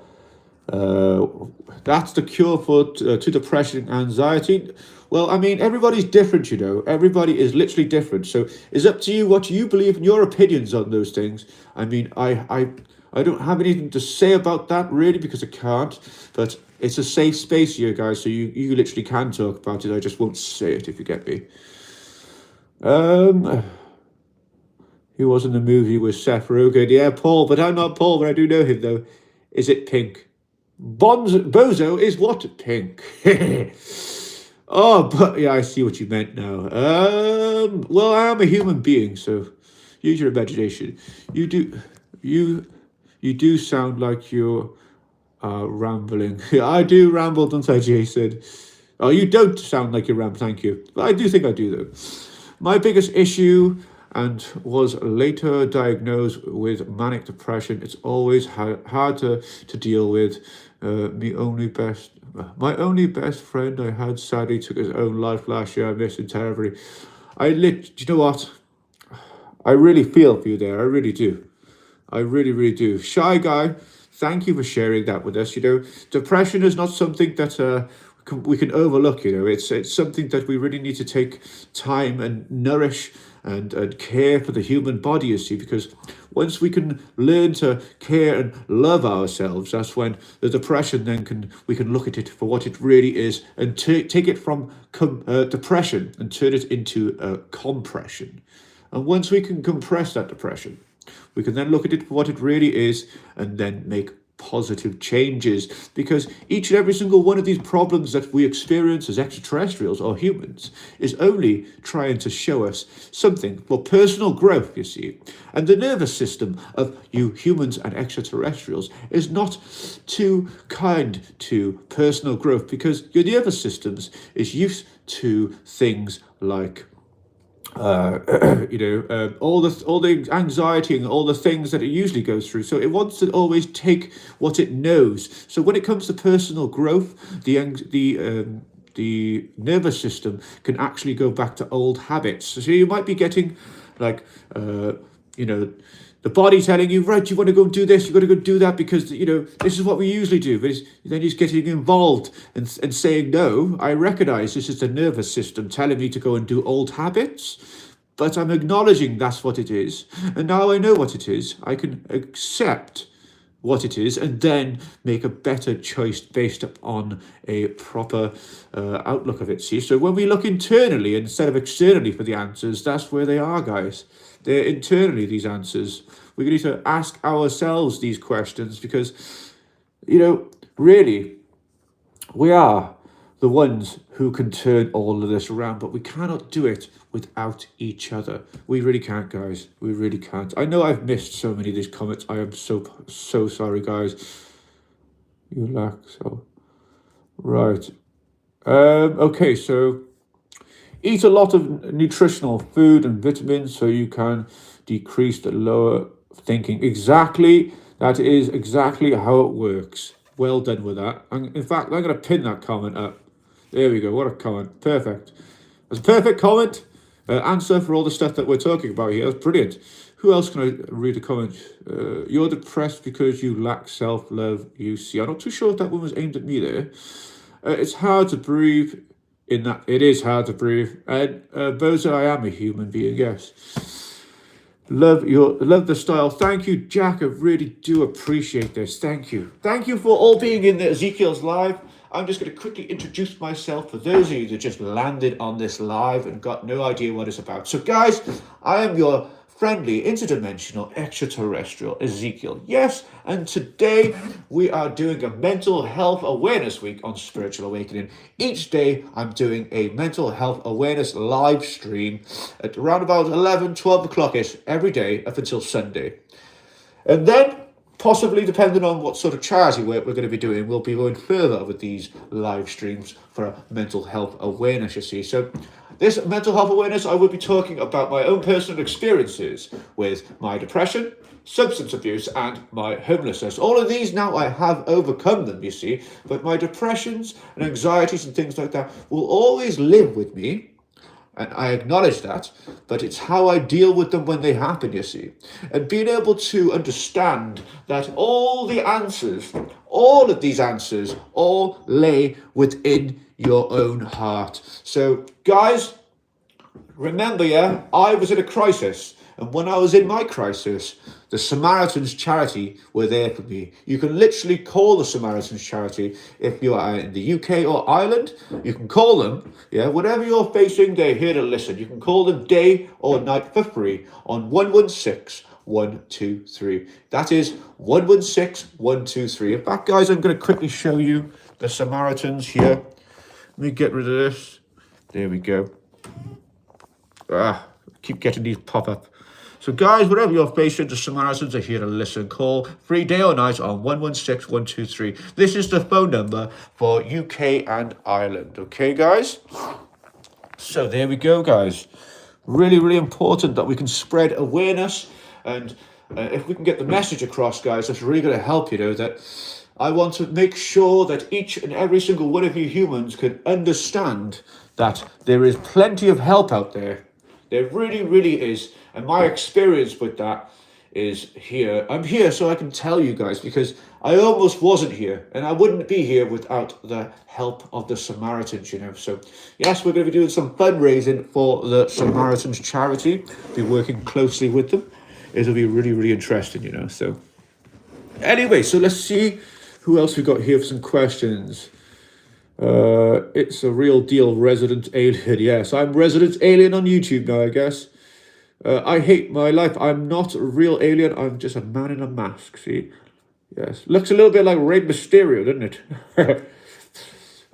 the cure for to depression and anxiety. Well, I mean, everybody's different, you know. Everybody is literally different. So it's up to you what you believe and your opinions on those things. I mean, I don't have anything to say about that really because I can't. But it's a safe space here, guys. So you literally can talk about it. I just won't say it if you get me. He was in the movie with Seth Rogen. Yeah, Paul, but I'm not Paul, but I do know him though. Is it pink? Bozo is what? Pink. Oh, but yeah, I see what you meant now. Well, I am a human being, so use your imagination. You do sound like you're rambling. I do ramble, don't I, Jason? Oh, you don't sound like you're rambling, thank you. But I do think I do, though. My biggest issue, and was later diagnosed with manic depression. It's always hard to deal with. My only best friend I had sadly took his own life last year. I miss him terribly. Do you know what? I really feel for you there. I really do. I really, really do. Shy Guy, thank you for sharing that with us. You know, depression is not something that we can overlook. It's something that we really need to take time and nourish and care for the human body, you see, because once we can learn to care and love ourselves, that's when the depression we can look at it for what it really is and take it from depression and turn it into compression. And once we can compress that depression, we can then look at it for what it really is and then make positive changes, because each and every single one of these problems that we experience as extraterrestrials or humans is only trying to show us something for personal growth, you see. And the nervous system of you humans and extraterrestrials is not too kind to personal growth, because your nervous systems is used to things like all the anxiety and all the things that it usually goes through. So it wants to always take what it knows. So when it comes to personal growth, the nervous system can actually go back to old habits. So you might be getting like the body telling you, right, you want to go do this, you got to go do that because, this is what we usually do. But then he's getting involved and saying, no, I recognize this is the nervous system telling me to go and do old habits, but I'm acknowledging that's what it is. And now I know what it is. I can accept what it is and then make a better choice based upon a proper outlook of it. See, so when we look internally instead of externally for the answers, that's where they are, guys. They're internally, these answers. We need to ask ourselves these questions because, really, we are the ones who can turn all of this around, but we cannot do it without each other. We really can't, guys. We really can't. I know I've missed so many of these comments. I am so sorry, guys. You lack so. Right. Okay, so eat a lot of nutritional food and vitamins so you can decrease the lower thinking. Exactly. That is exactly how it works. Well done with that. In fact, I'm going to pin that comment up. There we go. What a comment. Perfect. That's a perfect comment. Answer for all the stuff that we're talking about here. That's brilliant. Who else can I read a comment? You're depressed because you lack self-love, you see. I'm not too sure if that one was aimed at me there. It's hard to breathe. In that it is hard to breathe, and Boza, I am a human being. Yes, love the style. Thank you, Jack. I really do appreciate this. Thank you for all being in the Ezekiel's live. I'm just going to quickly introduce myself for those of you that just landed on this live and got no idea what it's about. So, guys, I am your friendly, interdimensional, extraterrestrial Ezekiel. Yes, and today we are doing a mental health awareness week on Spiritual Awakening. Each day I'm doing a mental health awareness live stream at around about 11, 12 o'clock-ish every day up until Sunday. And then, possibly depending on what sort of charity work we're going to be doing, we'll be going further with these live streams for mental health awareness, you see. So this mental health awareness, I will be talking about my own personal experiences with my depression, substance abuse, and my homelessness. All of these now, I have overcome them, you see, but my depressions and anxieties and things like that will always live with me. And I acknowledge that, but it's how I deal with them when they happen, you see. And being able to understand that all of these answers, all lay within your own heart. So, guys, remember, I was in a crisis. And when I was in my crisis, the Samaritans charity were there for me. You can literally call the Samaritans charity if you are in the UK or Ireland. You can call them, whatever you're facing, they're here to listen. You can call them day or night for free on 116 123. That is 116 123. In fact, guys, I'm going to quickly show you the Samaritans here. Let me get rid of this. There we go. Keep getting these pop up. So, guys, whatever you're facing, the Samaritans are here to listen. Call free day or night on 116 123. This is the phone number for UK and Ireland. Okay, guys? So there we go, guys. Really, really important that we can spread awareness. And if we can get the message across, guys, that's really going to help, that I want to make sure that each and every single one of you humans can understand that there is plenty of help out there. There really, really is. And my experience with that is here. I'm here so I can tell you guys, because I almost wasn't here, and I wouldn't be here without the help of the Samaritans, you know. So, yes, we're going to be doing some fundraising for the Samaritans charity, be working closely with them. It'll be really, really interesting, you know. So, anyway, so let's see who else we got here for some questions. It's a real deal resident alien. Yes, I'm resident alien on YouTube now, I guess. I hate my life. I'm not a real alien. I'm just a man in a mask, see? Yes, looks a little bit like Rey Mysterio, doesn't it?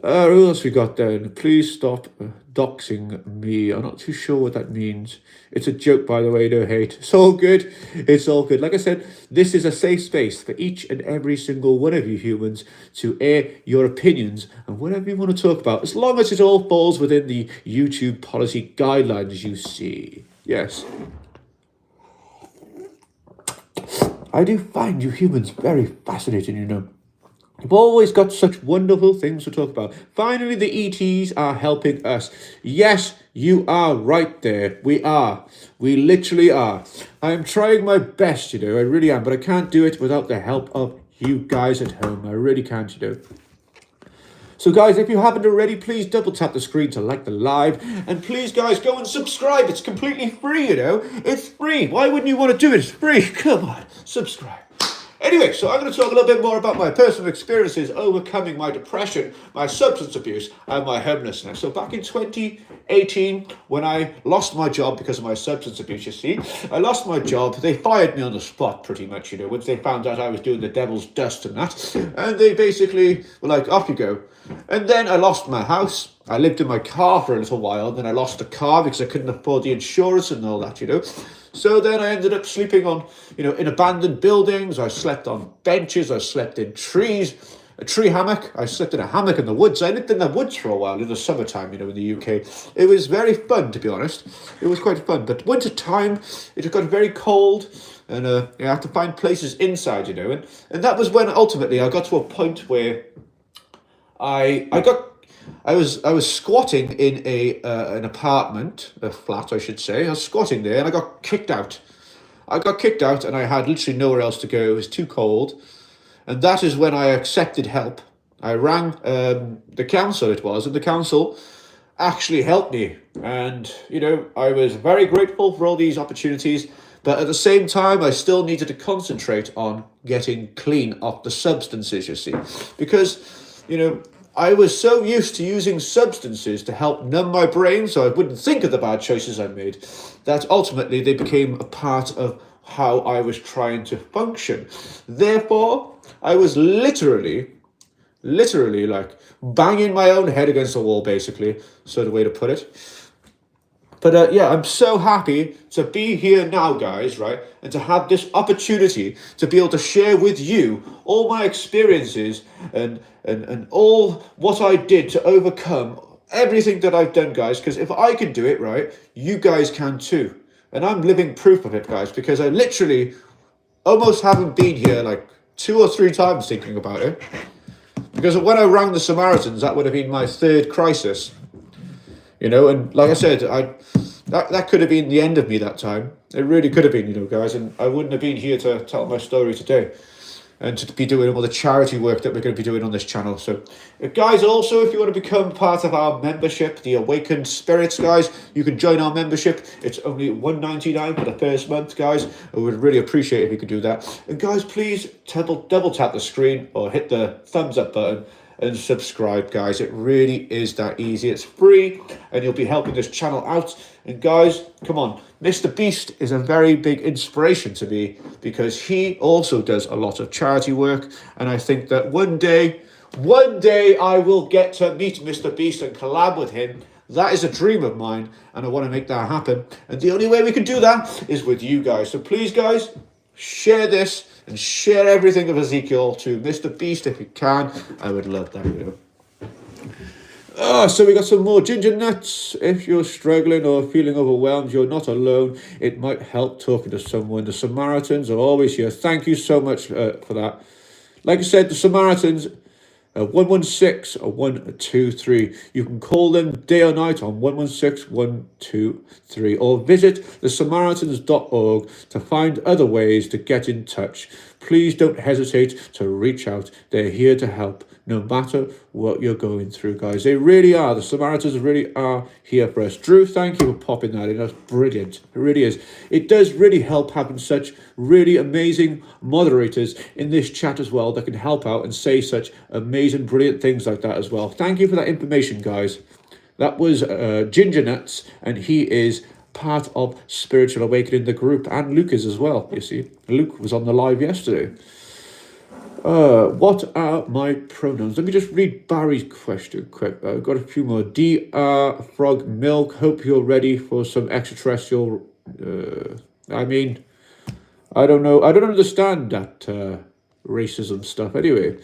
Who else we got then? Please stop doxing me. I'm not too sure what that means. It's a joke, by the way, no hate. It's all good. It's all good. Like I said, this is a safe space for each and every single one of you humans to air your opinions and whatever you want to talk about, as long as it all falls within the YouTube policy guidelines you see. Yes. I do find you humans very fascinating, you know. You've always got such wonderful things to talk about. Finally, the ETs are helping us. Yes, you are right there. We are. We literally are. I'm trying my best, you know. I really am. But I can't do it without the help of you guys at home. I really can't, you know. So guys, if you haven't already, please double tap the screen to like the live. And please, guys, go and subscribe. It's completely free, you know. It's free. Why wouldn't you want to do it? It's free. Come on, subscribe. Anyway, so I'm going to talk a little bit more about my personal experiences overcoming my depression, my substance abuse, and my homelessness. So back in 2018, when I lost my job because of my substance abuse, you see, I lost my job. They fired me on the spot pretty much, you know, once they found out I was doing the devil's dust and that. And they basically were like, off you go. And then I lost my house. I lived in my car for a little while. Then I lost the car because I couldn't afford the insurance and all that, you know. So then I ended up sleeping on, you know, in abandoned buildings. I slept on benches. I slept in trees, a tree hammock. I slept in a hammock in the woods. I lived in the woods for a while in the summertime, you know, in the UK. It was very fun, to be honest. It was quite fun. But winter time, it got very cold. And you had to find places inside, you know. And that was when ultimately I got to a point where I was squatting in an apartment, a flat, I should say. I was squatting there, and I got kicked out. And I had literally nowhere else to go. It was too cold, and that is when I accepted help. I rang the council. And the council actually helped me. And you know, I was very grateful for all these opportunities. But at the same time, I still needed to concentrate on getting clean off the substances. You see, because you know, I was so used to using substances to help numb my brain so I wouldn't think of the bad choices I made, that ultimately they became a part of how I was trying to function. Therefore, I was literally like banging my own head against the wall, basically, so the way to put it. But yeah, I'm so happy to be here now, guys, right? And to have this opportunity to be able to share with you all my experiences and all what I did to overcome everything that I've done, guys. Because if I can do it, right, you guys can too. And I'm living proof of it, guys, because I literally almost haven't been here like 2 or 3 times thinking about it. Because when I rang the Samaritans, that would have been my 3rd crisis. You know, and like I said, that could have been the end of me that time. It really could have been, you know, guys, and I wouldn't have been here to tell my story today and to be doing all the charity work that we're going to be doing on this channel. So, guys, also, if you want to become part of our membership, the Awakened Spirits, guys, you can join our membership. It's only $1.99 for the first month, guys. I would really appreciate it if you could do that. And, guys, please double tap the screen or hit the thumbs up button and subscribe, guys. It really is that easy. It's free and you'll be helping this channel out. And guys, come on, Mr. Beast is a very big inspiration to me because he also does a lot of charity work, and I think that one day I will get to meet Mr. Beast and collab with him. That is a dream of mine, and I want to make that happen. And the only way we can do that is with you guys. So please, guys, share this and share everything of Ezekiel to Mr. Beast if you can. I would love that, you know. So we got some more ginger nuts. If you're struggling or feeling overwhelmed, you're not alone. It might help talking to someone. The Samaritans are always here. Thank you so much for that. Like I said, the Samaritans, 116 or 123. You can call them day or night on 116 123 or visit thesamaritans.org to find other ways to get in touch. please don't hesitate to reach out. They're here to help no matter what you're going through, guys. They really are. The Samaritans really are here for us. Drew, thank you for popping that in. That's brilliant. It really is. It does really help having such really amazing moderators in this chat as well that can help out and say such amazing, brilliant things like that as well. Thank you for that information, guys. That was Ginger Nuts, and he is part of Spiritual Awakening, the group, and Luke is as well, you see. Luke was on the live yesterday. What are my pronouns? Let me just read Barry's question quick. I've got a few more. DR Frog Milk. Hope you're ready for some extraterrestrial. I mean, I don't know. I don't understand that racism stuff. Anyway,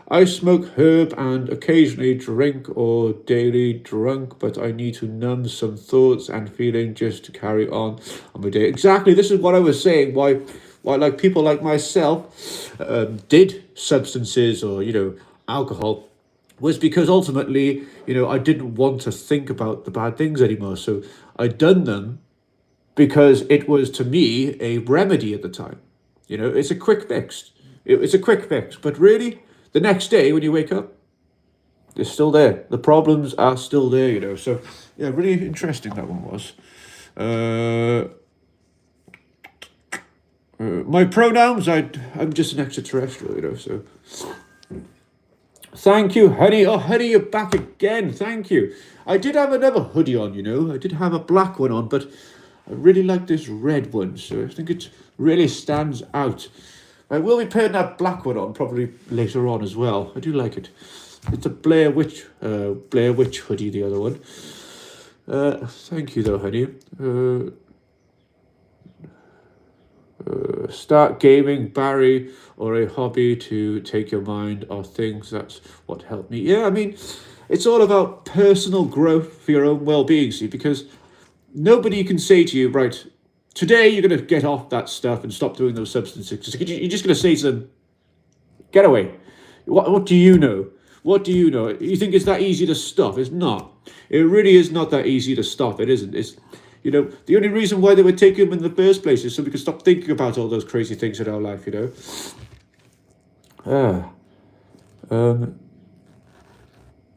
I smoke herb and occasionally drink or daily drunk, but I need to numb some thoughts and feeling just to carry on my day. Exactly. This is what I was saying. Why like people like myself did substances or, alcohol was because ultimately, I didn't want to think about the bad things anymore. So I'd done them because it was, to me, a remedy at the time. It's a quick fix. It's a quick fix. But really, the next day when you wake up, they're still there. The problems are still there, So, yeah, really interesting that one was. My pronouns, I'm just an extraterrestrial, so. Thank you, honey. Oh, honey, you're back again. Thank you. I did have another hoodie on, I did have a black one on, but I really like this red one, so I think it really stands out. I will be putting that black one on probably later on as well. I do like it. It's a Blair Witch hoodie, the other one. Thank you, though, honey. Start gaming, Barry, or a hobby to take your mind off things. That's what helped me. Yeah, I mean, it's all about personal growth for your own well-being, see, because nobody can say to you, right, today you're going to get off that stuff and stop doing those substances. You're just going to say to them, get away. What do you know? What do you know? You think it's that easy to stop? It's not. It really is not that easy to stop. It isn't. It's the only reason why they would take him in the first place is so we could stop thinking about all those crazy things in our life,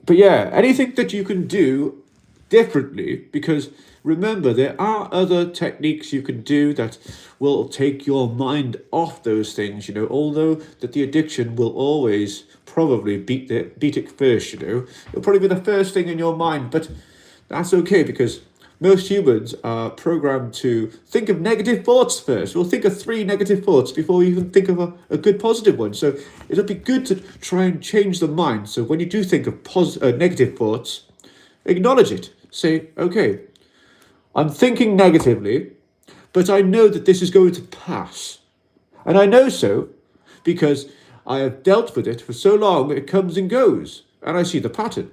But yeah, anything that you can do differently, because remember, there are other techniques you can do that will take your mind off those things, although that the addiction will always probably beat it first, It'll probably be the first thing in your mind, but that's okay because most humans are programmed to think of negative thoughts first. We'll think of 3 negative thoughts before we even think of a good positive one. So it'll be good to try and change the mind. So when you do think of negative thoughts, acknowledge it. Say, okay, I'm thinking negatively, but I know that this is going to pass. And I know so because I have dealt with it for so long, it comes and goes. And I see the pattern.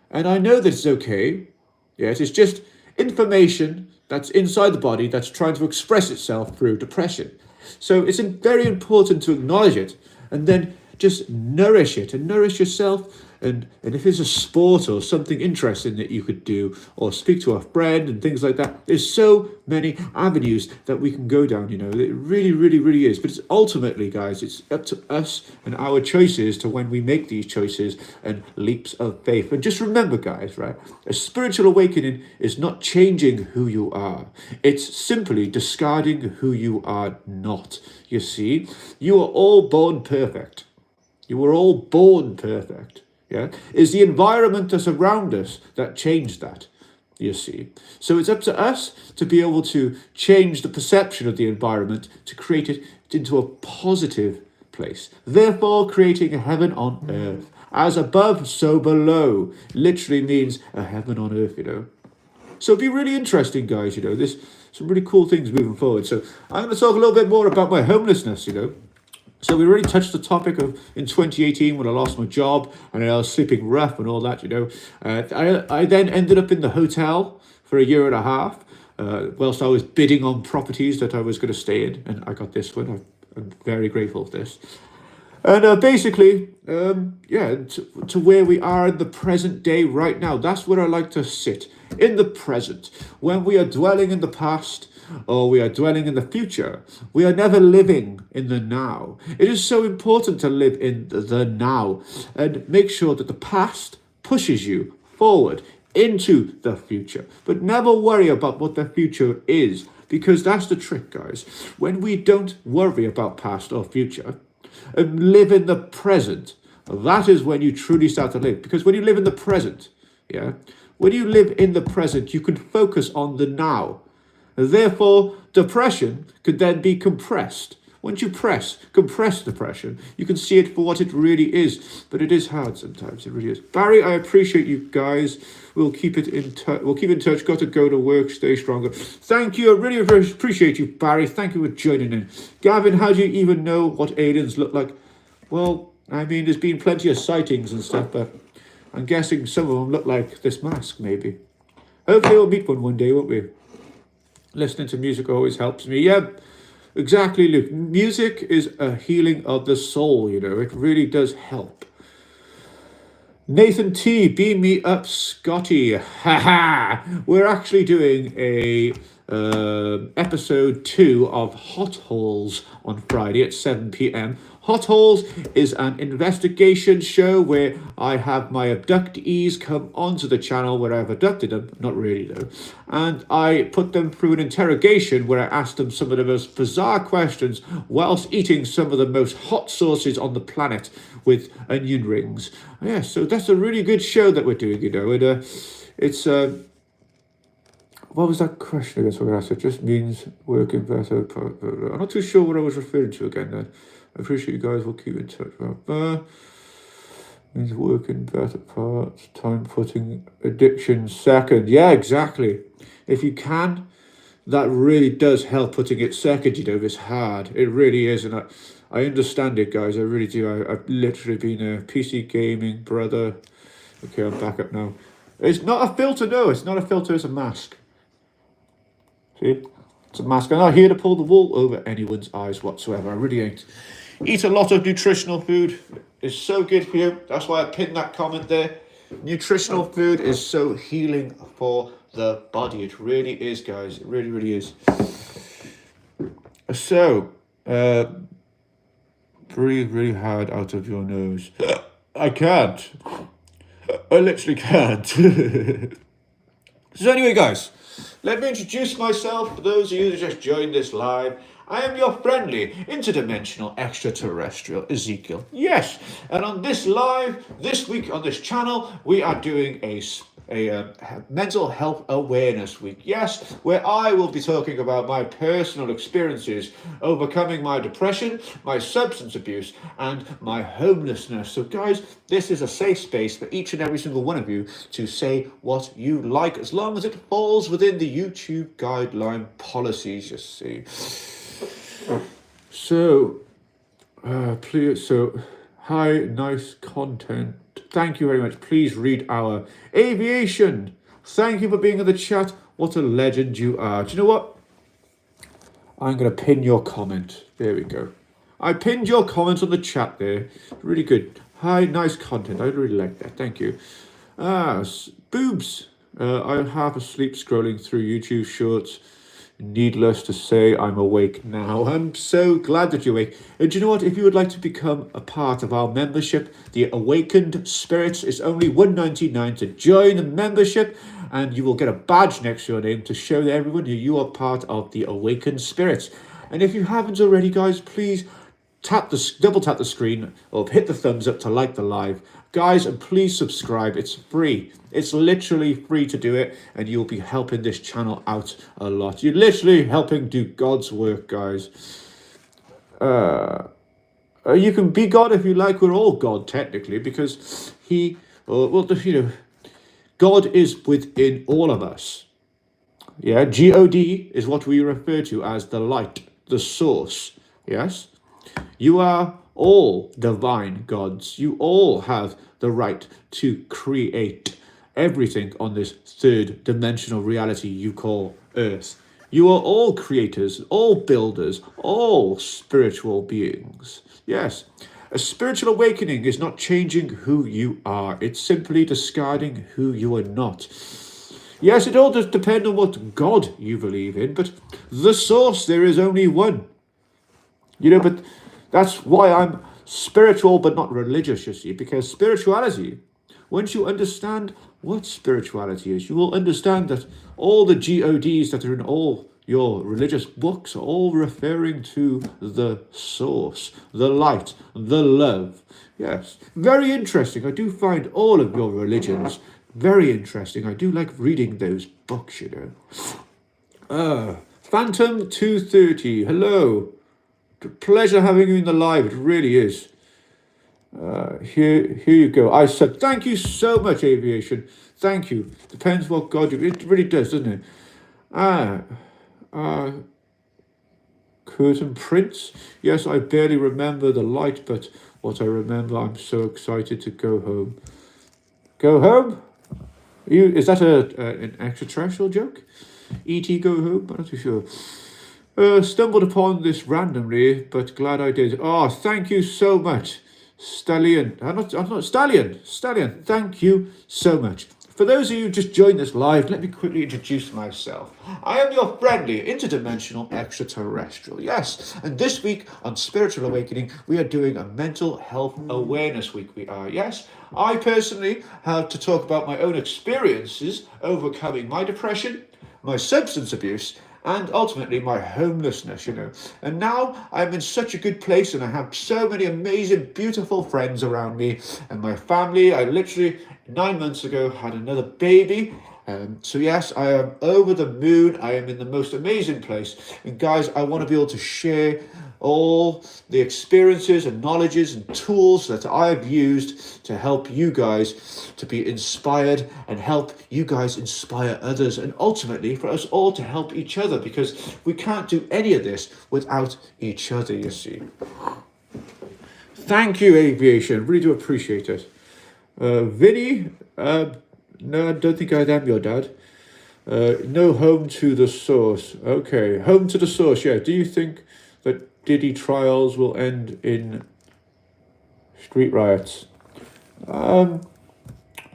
And I know that it's okay. Yes, it's just information that's inside the body that's trying to express itself through depression. So it's very important to acknowledge it and then just nourish it and nourish yourself. And if it's a sport or something interesting that you could do or speak to a friend and things like that, there's so many avenues that we can go down, It really, really, really is. But it's ultimately, guys, it's up to us and our choices to when we make these choices and leaps of faith. And just remember, guys, right? A spiritual awakening is not changing who you are. It's simply discarding who you are not. You see, you are all born perfect. You were all born perfect. Yeah, it's the environment that's around us that changed that, you see. So it's up to us to be able to change the perception of the environment to create it into a positive place. Therefore, creating a heaven on earth. As above, so below. Literally means a heaven on earth, So it'd be really interesting, guys, There's some really cool things moving forward. So I'm going to talk a little bit more about my homelessness, So we already touched the topic of in 2018 when I lost my job and I was sleeping rough and all that, I then ended up in the hotel for a year and a half whilst I was bidding on properties that I was going to stay in. And I got this one. I'm very grateful for this. And basically, to where we are in the present day right now. That's where I like to sit, in the present. When we are dwelling in the past or we are dwelling in the future, we are never living in the now. It is so important to live in the now and make sure that the past pushes you forward into the future. But never worry about what the future is, because that's the trick, guys. When we don't worry about past or future, and live in the present, that is when you truly start to live. Because when you live in the present, yeah, when you live in the present, you can focus on the now. Therefore, depression could then be compressed. Once you compress depression, you can see it for what it really is. But it is hard sometimes. It really is. Barry, I appreciate you guys. We'll keep it in touch. We'll keep in touch. Got to go to work. Stay stronger. Thank you. I really appreciate you, Barry. Thank you for joining in. Gavin, how do you even know what aliens look like? Well, I mean, there's been plenty of sightings and stuff, but I'm guessing some of them look like this mask, maybe. Hopefully we'll meet one day, won't we? Listening to music always helps me. Yeah, exactly, Luke. Music is a healing of the soul, you know. It really does help. Nathan T, beam me up, Scotty. Haha. We're actually doing a episode 2 of Hot Holes on Friday at 7 p.m. Hot Holes is an investigation show where I have my abductees come onto the channel where I've abducted them, not really though, and I put them through an interrogation where I asked them some of the most bizarre questions whilst eating some of the most hot sauces on the planet with onion rings. Yeah, so that's a really good show that we're doing, you know, and it's... what was that question again? So I asked. It just means working better. I'm not too sure what I was referring to again then. I appreciate you guys will keep in touch. Means working better parts. Time putting addiction second. Yeah, exactly. If you can, that really does help putting it second, you know, if it's hard. It really is. And I understand it, guys. I really do. I've literally been a PC gaming brother. Okay, I'm back up now. It's not a filter, no. It's not a filter. It's a mask. See? It's a mask. I'm not here to pull the wool over anyone's eyes whatsoever. I really ain't. Eat a lot of nutritional food. It's so good for you. That's why I pinned that comment there. Nutritional food is so healing for the body. It really is, guys. It really, really is. So, breathe really hard out of your nose. I can't. I literally can't. So anyway, guys, let me introduce myself for those of you that just joined this live. I am your friendly, interdimensional, extraterrestrial Ezekiel. Yes, and on this live, this week on this channel, we are doing a mental health awareness week. Yes, where I will be talking about my personal experiences overcoming my depression, my substance abuse, and my homelessness. So guys, this is a safe space for each and every single one of you to say what you like, as long as it falls within the YouTube guideline policies, you see. So, please, hi, nice content. Thank you very much. Please read our aviation. Thank you for being in the chat. What a legend you are. Do you know what? I'm going to pin your comment. There we go. I pinned your comment on the chat there. Really good. Hi, nice content. I really like that. Thank you. Boobs. I'm half asleep scrolling through YouTube shorts. Needless to say, I'm awake now. I'm so glad that you're awake. And do you know what? If you would like to become a part of our membership, the Awakened Spirits, it's only $1.99 to join the membership, and you will get a badge next to your name to show everyone you are part of the Awakened Spirits. And if you haven't already, guys, please double tap the screen or hit the thumbs up to like the live. Guys, and please subscribe. It's free. It's literally free to do it, and you'll be helping this channel out a lot. You're literally helping do God's work, guys. You can be God if you like. We're all God, technically, because God is within all of us. Yeah, G-O-D is what we refer to as the light, the source. Yes? You are all divine gods. You all have the right to create everything on this third dimensional reality you call Earth. You are all creators, all builders, all spiritual beings. Yes. A spiritual awakening is not changing who you are. It's simply discarding who you are not. Yes, it all does depend on what God you believe in, but the source, there is only one. But that's why I'm spiritual but not religious, you see, because spirituality, once you understand what spirituality is, you will understand that all the GODs that are in all your religious books are all referring to the source, the light, the love. Yes, very interesting. I do find all of your religions very interesting. I do like reading those books, Phantom 230, hello. Pleasure having you in the live. It really is. Here you go. I said, thank you so much, Aviation. Thank you. Depends what God you. It really does, doesn't it? Curtain Prince. Yes, I barely remember the light, but what I remember, I'm so excited to go home. Go home? Is that an extraterrestrial joke? E.T. go home? I'm not too sure. Stumbled upon this randomly, but glad I did. Oh, thank you so much, Stallion. I'm not Stallion. Stallion, thank you so much. For those of you who just joined this live, let me quickly introduce myself. I am your friendly, interdimensional extraterrestrial. Yes, and this week on Spiritual Awakening, we are doing a mental health awareness week. We are, yes. I personally have to talk about my own experiences overcoming my depression, my substance abuse, and ultimately my homelessness, And now I'm in such a good place and I have so many amazing, beautiful friends around me and my family. I literally, 9 months ago, had another baby. So yes, I am over the moon. I am in the most amazing place. And guys, I want to be able to share all the experiences and knowledges and tools that I've used to help you guys to be inspired and help you guys inspire others, and ultimately for us all to help each other, because we can't do any of this without each other, you see. Thank you, Aviation. Really do appreciate it. Vinny, no, I don't think I am your dad. No, home to the source. Okay, home to the source, yeah. Do you think that Diddy trials will end in street riots? I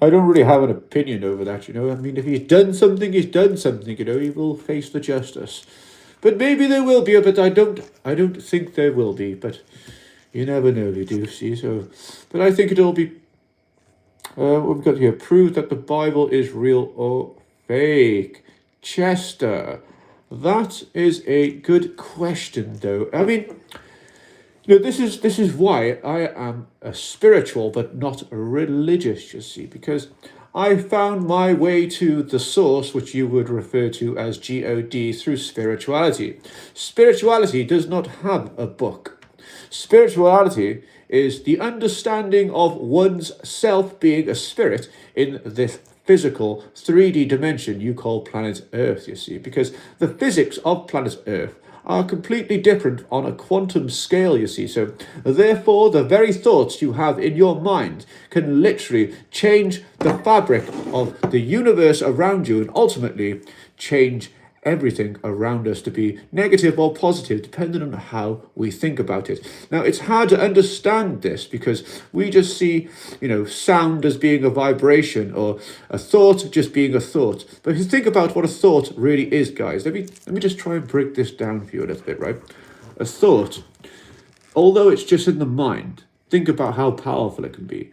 don't really have an opinion over that, I mean, if he's done something, he's done something, he will face the justice. But maybe there will be, but I don't think there will be, but you never know, you do see, so. But I think it'll be, what we've got here, prove that the Bible is real or fake. Chester, that is a good question, though. I mean, this is why I am a spiritual but not religious, you see, because I found my way to the source, which you would refer to as God, through spirituality. Spirituality does not have a book. Spirituality is the understanding of one's self being a spirit in this physical 3D dimension you call planet Earth, you see, because the physics of planet Earth are completely different on a quantum scale, you see. So therefore, the very thoughts you have in your mind can literally change the fabric of the universe around you and ultimately change everything around us to be negative or positive, depending on how we think about it. Now, it's hard to understand this because we just see, sound as being a vibration or a thought just being a thought. But if you think about what a thought really is, guys, let me just try and break this down for you a little bit, right? A thought, although it's just in the mind, think about how powerful it can be.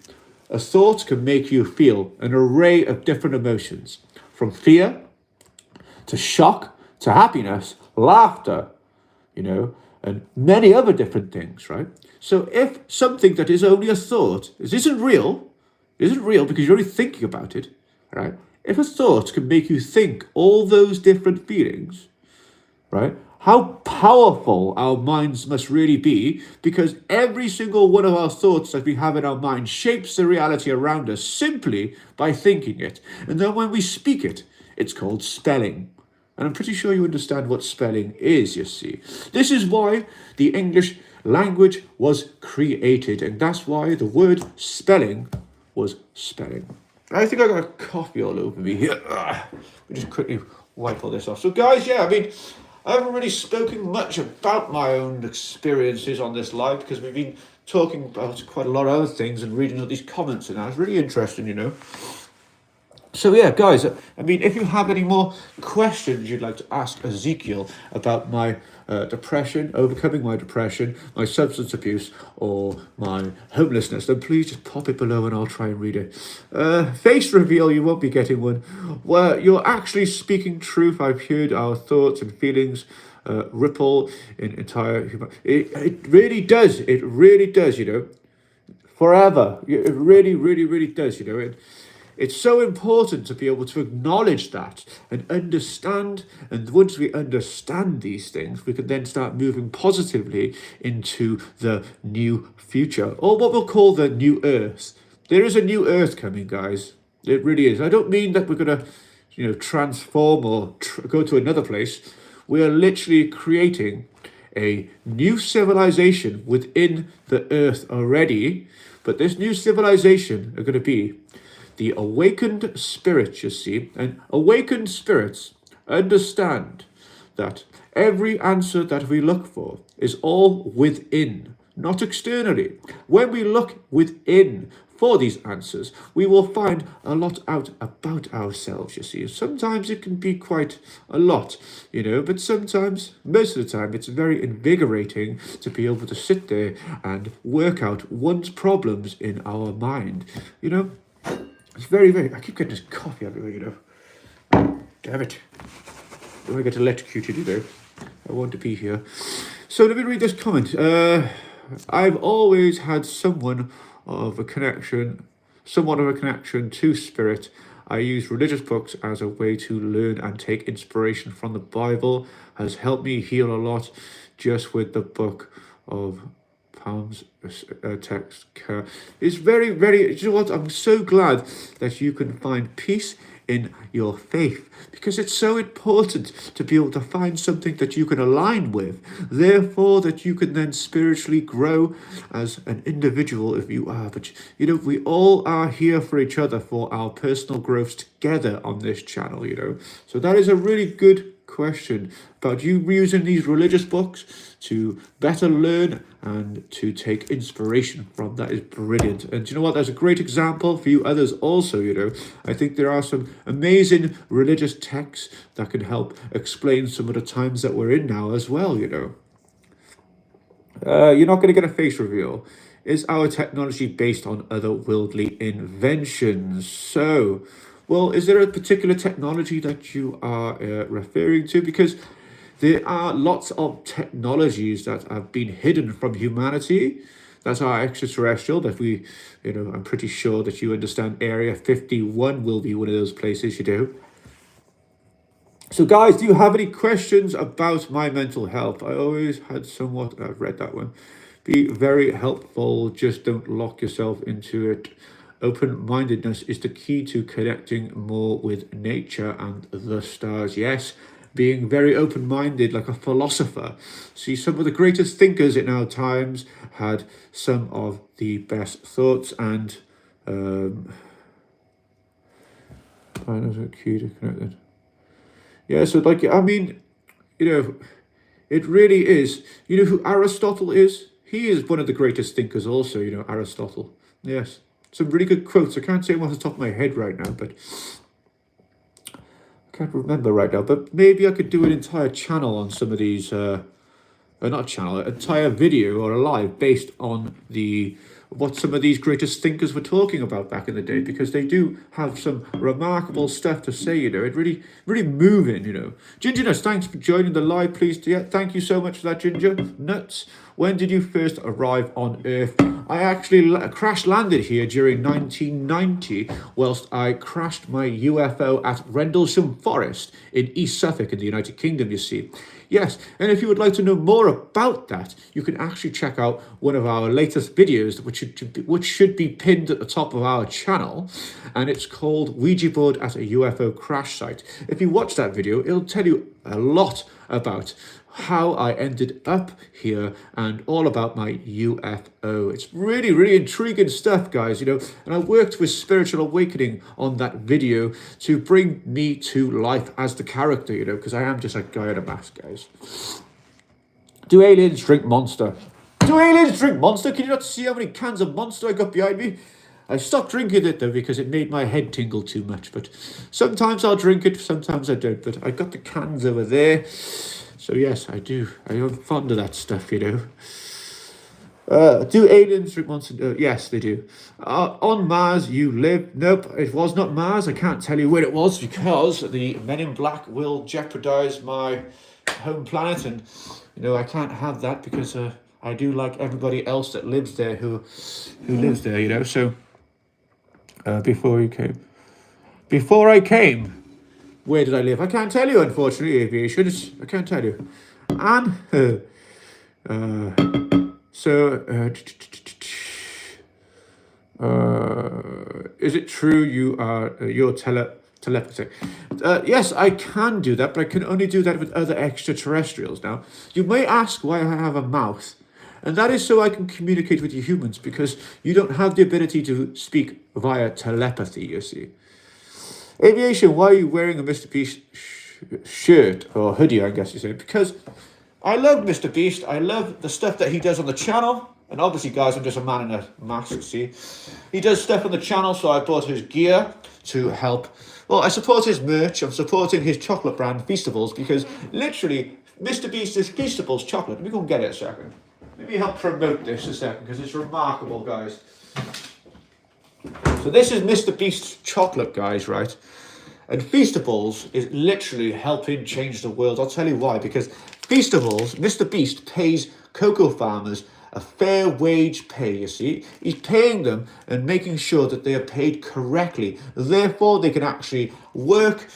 A thought can make you feel an array of different emotions, from fear to shock, to happiness, laughter, and many other different things, right? So if something that is only a thought isn't real because you're only thinking about it, right? If a thought can make you think all those different feelings, right? How powerful our minds must really be, because every single one of our thoughts that we have in our mind shapes the reality around us simply by thinking it. And then when we speak it, it's called spelling. And I'm pretty sure you understand what spelling is, you see. This is why the English language was created, and that's why the word spelling was spelling. I think I got a coffee all over me here. Let me just quickly wipe all this off. So guys, I haven't really spoken much about my own experiences on this live because we've been talking about quite a lot of other things and reading all these comments, and that was really interesting, you know. So yeah, guys, I mean, if you have any more questions you'd like to ask Ezekiel about my depression, overcoming my depression, my substance abuse, or my homelessness, then please just pop it below and I'll try and read it. Face reveal, you won't be getting one. Well, you're actually speaking truth. I've heard our thoughts and feelings ripple in entire human. It really does. It really does, you know. Forever. It really, really, really does, you know. It's so important to be able to acknowledge that and understand. And once we understand these things, we can then start moving positively into the new future, or what we'll call the new earth. There is a new earth coming, guys. It really is. I don't mean that we're going to, you know, transform or go to another place. We are literally creating a new civilization within the earth already. But this new civilization are going to be the awakened spirits, you see. And awakened spirits understand that every answer that we look for is all within, not externally. When we look within for these answers, we will find a lot out about ourselves, you see. Sometimes it can be quite a lot, you know, but sometimes, most of the time, it's very invigorating to be able to sit there and work out one's problems in our mind, you know. It's very, very... I keep getting this coffee everywhere, you know. Damn it. Don't want to get electrocuted, you know. I want to be here. So let me read this comment. I've always had somewhat of a connection to spirit. I use religious books as a way to learn and take inspiration from the Bible. Has helped me heal a lot just with the book of Palms text. It's very, very, you know what, I'm so glad that you can find peace in your faith, because it's so important to be able to find something that you can align with, therefore that you can then spiritually grow as an individual if you are. But you know, we all are here for each other, for our personal growth together on this channel, you know. So that is a really good question about you using these religious books to better learn and to take inspiration from. That is brilliant. And you know what, that's a great example for you others also, you know. I think there are some amazing religious texts that can help explain some of the times that we're in now as well, you know. You're not going to get a face reveal. Is our technology based on otherworldly inventions? So, well, is there a particular technology that you are referring to? Because there are lots of technologies that have been hidden from humanity that are extraterrestrial, that we, you know, I'm pretty sure that you understand Area 51 will be one of those places, you do. So guys, do you have any questions about my mental health? I always had somewhat, I've read that one. Be very helpful, just don't lock yourself into it. Open-mindedness is the key to connecting more with nature and the stars. Yes, being very open-minded like a philosopher. See, some of the greatest thinkers in our times had some of the best thoughts, and key to connected. Yeah, so like, I mean, you know, it really is. You know who Aristotle is? He is one of the greatest thinkers also, you know, Aristotle. Yes. Some really good quotes. I can't say them off the top of my head right now, but I can't remember right now. But maybe I could do an entire channel on some of these, not a channel, an entire video or a live based on what some of these greatest thinkers were talking about back in the day, because they do have some remarkable stuff to say, you know. It really, really moving, you know. Gingerness, thanks for joining the live, please. Yeah, thank you so much for that, Ginger. Nuts. When did you first arrive on Earth? I actually crash landed here during 1990 whilst I crashed my UFO at Rendlesham Forest in East Suffolk in the United Kingdom, you see. Yes, and if you would like to know more about that, you can actually check out one of our latest videos, which should be pinned at the top of our channel, and it's called Ouija Board at a UFO Crash Site. If you watch that video, it'll tell you a lot about how I ended up here and all about my UFO. It's really, really intriguing stuff, guys, you know, and I worked with Spiritual Awakening on that video to bring me to life as the character, you know, because I am just a guy in a mask, guys. Do aliens drink Monster? Do aliens drink Monster? Can you not see how many cans of Monster I got behind me? I stopped drinking it though because it made my head tingle too much. But sometimes I'll drink it, sometimes I don't. But I got the cans over there. So yes, I do. I am fond of that stuff, you know. Do aliens drink Monster? Yes, they do. On Mars, you live. Nope, it was not Mars. I can't tell you where it was because the Men in Black will jeopardize my home planet, and you know I can't have that because I do like everybody else that lives there who lives there. You know, so before I came, where did I live? I can't tell you, unfortunately. Aviation, I can't tell you. And is it true you are your telepathy? Yes, I can do that, but I can only do that with other extraterrestrials. Now, you may ask why I have a mouth, and that is so I can communicate with you humans, because you don't have the ability to speak via telepathy, you see. Aviation, why are you wearing a Mr. Beast shirt, or hoodie, I guess you say? Because I love Mr. Beast. I love the stuff that he does on the channel. And obviously, guys, I'm just a man in a mask, see? He does stuff on the channel, so I bought his gear to help. Well, I support his merch. I'm supporting his chocolate brand, Feastables, because literally, Mr. Beast is Feastables chocolate. Let me go and get it a second. Let me help promote this a second, because it's remarkable, guys. So this is Mr. Beast's chocolate, guys, right? And Feastables is literally helping change the world. I'll tell you why. Because Feastables, Mr. Beast pays cocoa farmers a fair wage pay, you see. He's paying them and making sure that they are paid correctly. Therefore, they can actually work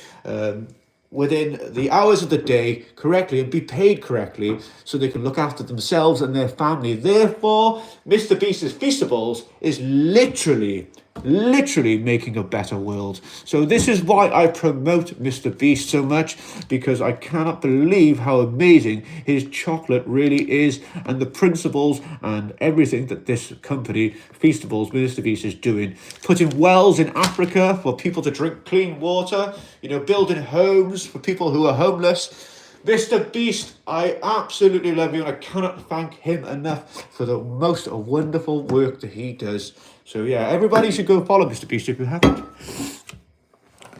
within the hours of the day correctly and be paid correctly so they can look after themselves and their family. Therefore, Mr. Beast's Feastables is literally making a better world. So this is why I promote Mr. Beast so much, because I cannot believe how amazing his chocolate really is, and the principles and everything that this company, Feastables, Mr. Beast, is doing. Putting wells in Africa for people to drink clean water, you know, building homes for people who are homeless. Mr. Beast, I absolutely love you, and I cannot thank him enough for the most wonderful work that he does. So yeah, everybody should go follow Mr. Beast if you haven't.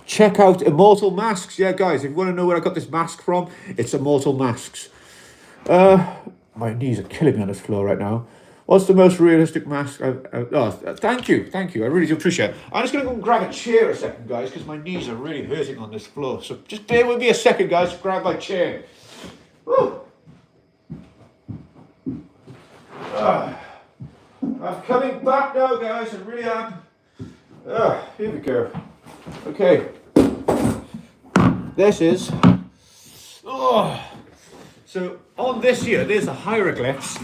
Check out Immortal Masks. Yeah, guys, if you want to know where I got this mask from, it's Immortal Masks. My knees are killing me on this floor right now. What's the most realistic mask thank you. I really do appreciate it. I'm just going to go and grab a chair a second, guys, because my knees are really hurting on this floor. So just bear with me a second, guys, to grab my chair. Woo. I'm coming back now, guys. I really am. Here we go. Okay. This is... So on this here, there's the hieroglyphs.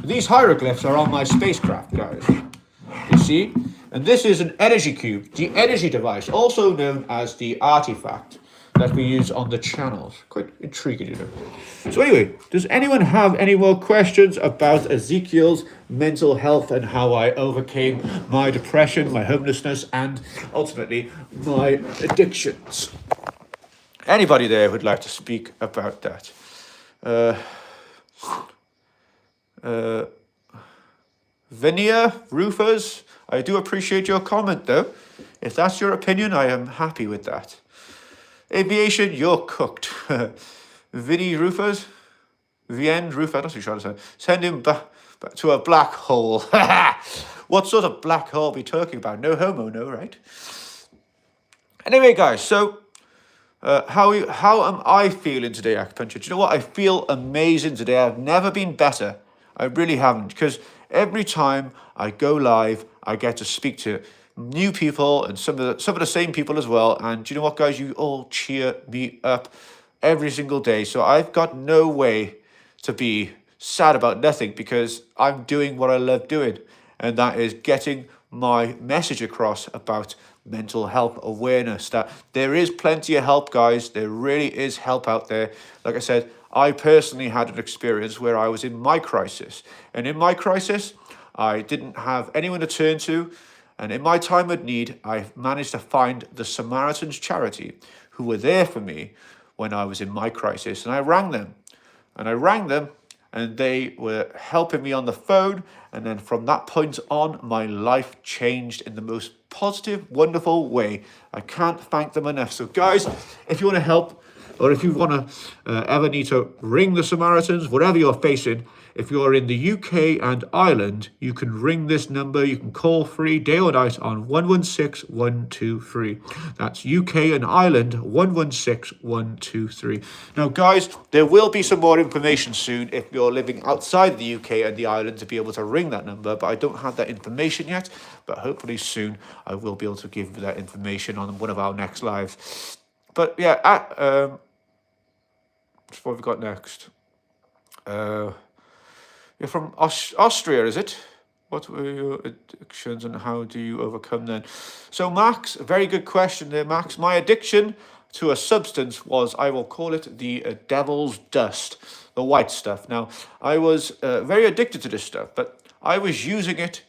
These hieroglyphs are on my spacecraft, guys. You see? And this is an energy cube, the energy device, also known as the artifact that we use on the channels. Quite intriguing, you know. So anyway, does anyone have any more questions about Ezekiel's mental health and how I overcame my depression, my homelessness, and ultimately my addictions? Anybody there would like to speak about that? Veneer, Rufus, I do appreciate your comment though. If that's your opinion, I am happy with that. Aviation, you're cooked. Vinny Rufus, Vien Rufus, I don't know what you're trying to say. Send him back to a black hole. What sort of black hole are we talking about? No homo, no, right? Anyway, guys, so how am I feeling today, Acupuncture? Do you know what? I feel amazing today. I've never been better. I really haven't, because every time I go live, I get to speak to new people and some of the same people as well. And do you know what, guys? You all cheer me up every single day. So I've got no way to be sad about nothing, because I'm doing what I love doing, and that is getting my message across about mental health awareness, that there is plenty of help, guys. There really is help out there. Like I said, I personally had an experience where I was in my crisis, and in my crisis I didn't have anyone to turn to, and in my time of need I managed to find the Samaritan's Charity, who were there for me when I was in my crisis. And I rang them and they were helping me on the phone. And then from that point on, my life changed in the most positive, wonderful way. I can't thank them enough. So guys, if you want to help, or if you want to ever need to ring the Samaritans, whatever you're facing, if you're in the UK and Ireland, you can ring this number. You can call free day or night on 116 123. That's UK and Ireland 116 123. Now, guys, there will be some more information soon if you're living outside the UK and the Ireland to be able to ring that number, but I don't have that information yet. But hopefully soon I will be able to give you that information on one of our next lives. But yeah, what have we got next? You're from Austria, is it? What were your addictions and how do you overcome them? So Max, very good question there, Max. My addiction to a substance was, I will call it the devil's dust, the white stuff. Now, I was very addicted to this stuff, but I was using it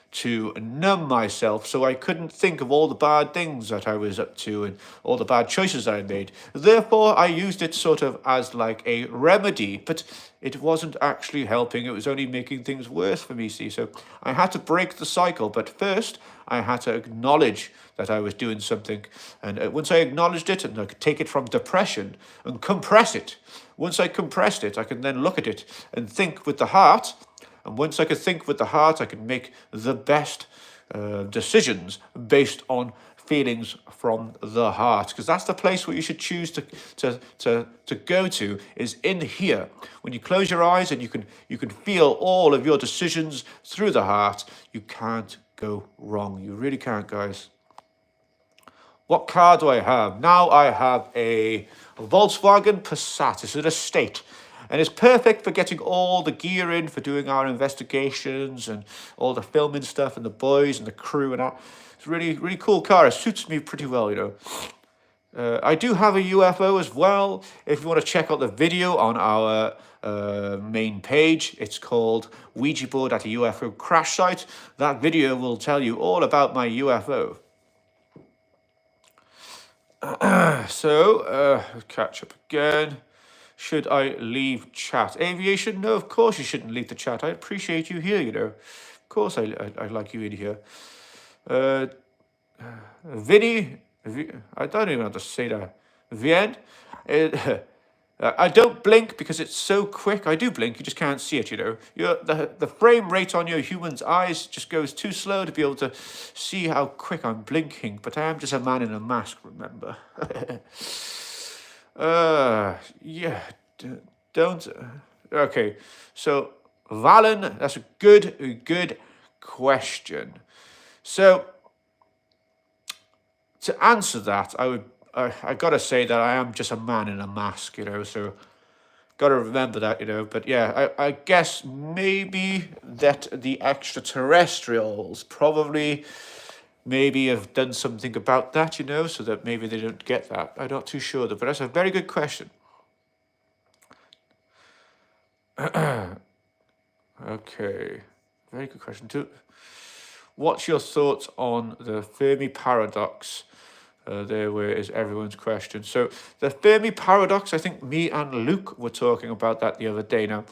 to numb myself so I couldn't think of all the bad things that I was up to and all the bad choices that I made. Therefore, I used it sort of as like a remedy, but it wasn't actually helping. It was only making things worse for me, see. So I had to break the cycle, but first I had to acknowledge that I was doing something. And once I acknowledged it, and I could take it from depression and compress it. Once I compressed it, I could then look at it and think with the heart. And once I could think with the heart, I could make the best decisions based on feelings from the heart, because that's the place where you should choose to go to, is in here. When you close your eyes and you can feel all of your decisions through the heart, you can't go wrong. You really can't, guys. What car do I have? Now I have a Volkswagen Passat. It's an estate. And it's perfect for getting all the gear in for doing our investigations and all the filming stuff and the boys and the crew and that. It's a really, really cool car. It suits me pretty well, you know. I do have a UFO as well. If you want to check out the video on our main page, it's called Ouija Board at a UFO Crash Site. That video will tell you all about my UFO. So, catch up again. Should I leave chat? Aviation? No, of course you shouldn't leave the chat. I appreciate you here, you know. Of course I like you in here. Vinny? I don't even know how to say that. Vien? I don't blink because it's so quick. I do blink, you just can't see it, you know. The frame rate on your human's eyes just goes too slow to be able to see how quick I'm blinking. But I am just a man in a mask, remember. Yeah, don't. Okay, so Valen, that's a good question. So to answer that, I gotta say that I am just a man in a mask, you know. So gotta remember that, you know. But yeah, I guess maybe that the extraterrestrials probably maybe have done something about that, you know, so that maybe they don't get that. I'm not too sure, but that's a very good question. Okay, very good question too. What's your thoughts on the Fermi paradox? There where is everyone's question. So the Fermi paradox, I think me and Luke were talking about that the other day. Now,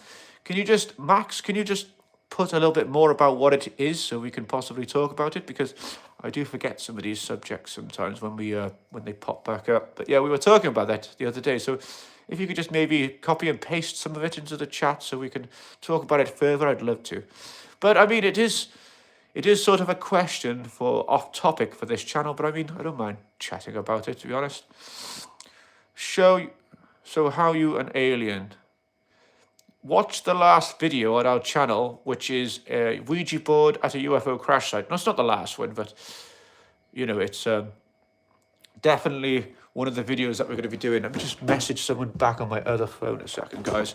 Max, can you just put a little bit more about what it is so we can possibly talk about it? Because I do forget some of these subjects sometimes when they pop back up. But yeah, we were talking about that the other day. So if you could just maybe copy and paste some of it into the chat so we can talk about it further, I'd love to. But I mean, it is sort of a question for off topic for this channel, but I mean, I don't mind chatting about it, to be honest. So how you an alien? Watch the last video on our channel, which is a Ouija board at a UFO crash site. No, it's not the last one, but, you know, it's definitely one of the videos that we're going to be doing. Let me just message someone back on my other phone a second, guys.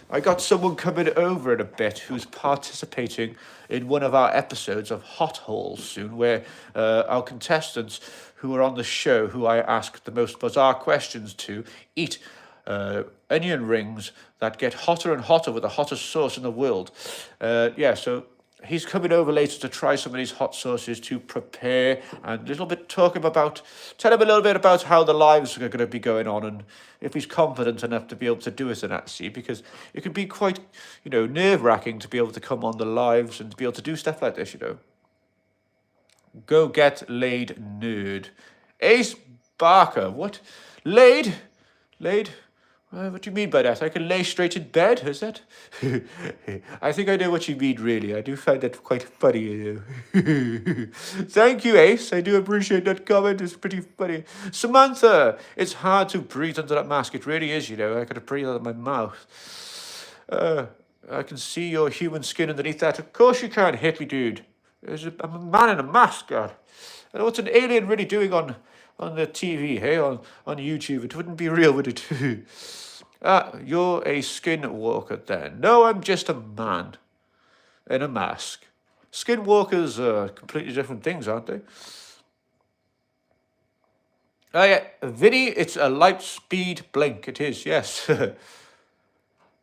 I got someone coming over in a bit who's participating in one of our episodes of Hot Holes soon, where our contestants who are on the show, who I ask the most bizarre questions to, eat onion rings that get hotter and hotter with the hottest sauce in the world. Yeah, so he's coming over later to try some of these hot sauces to prepare and a little bit tell him a little bit about how the lives are going to be going on and if he's confident enough to be able to do it in that sea, because it can be quite, nerve-wracking to be able to come on the lives and to be able to do stuff like this, Go get laid, nerd. Ace Barker, what? Laid? Laid? What do you mean by that? I can lay straight in bed, is that? I think I know what you mean, really. I do find that quite funny, Thank you, Ace. I do appreciate that comment. It's pretty funny. Samantha, it's hard to breathe under that mask. It really is, I got to breathe out of my mouth. I can see your human skin underneath that. Of course you can, hippie dude. I'm a man in a mask, God. I know what's an alien really doing on the TV, hey, on YouTube. It wouldn't be real, would it? You're a skinwalker then. No, I'm just a man in a mask. Skinwalkers are completely different things, aren't they? Oh, yeah, Vinny, it's a light speed blink. It is, yes.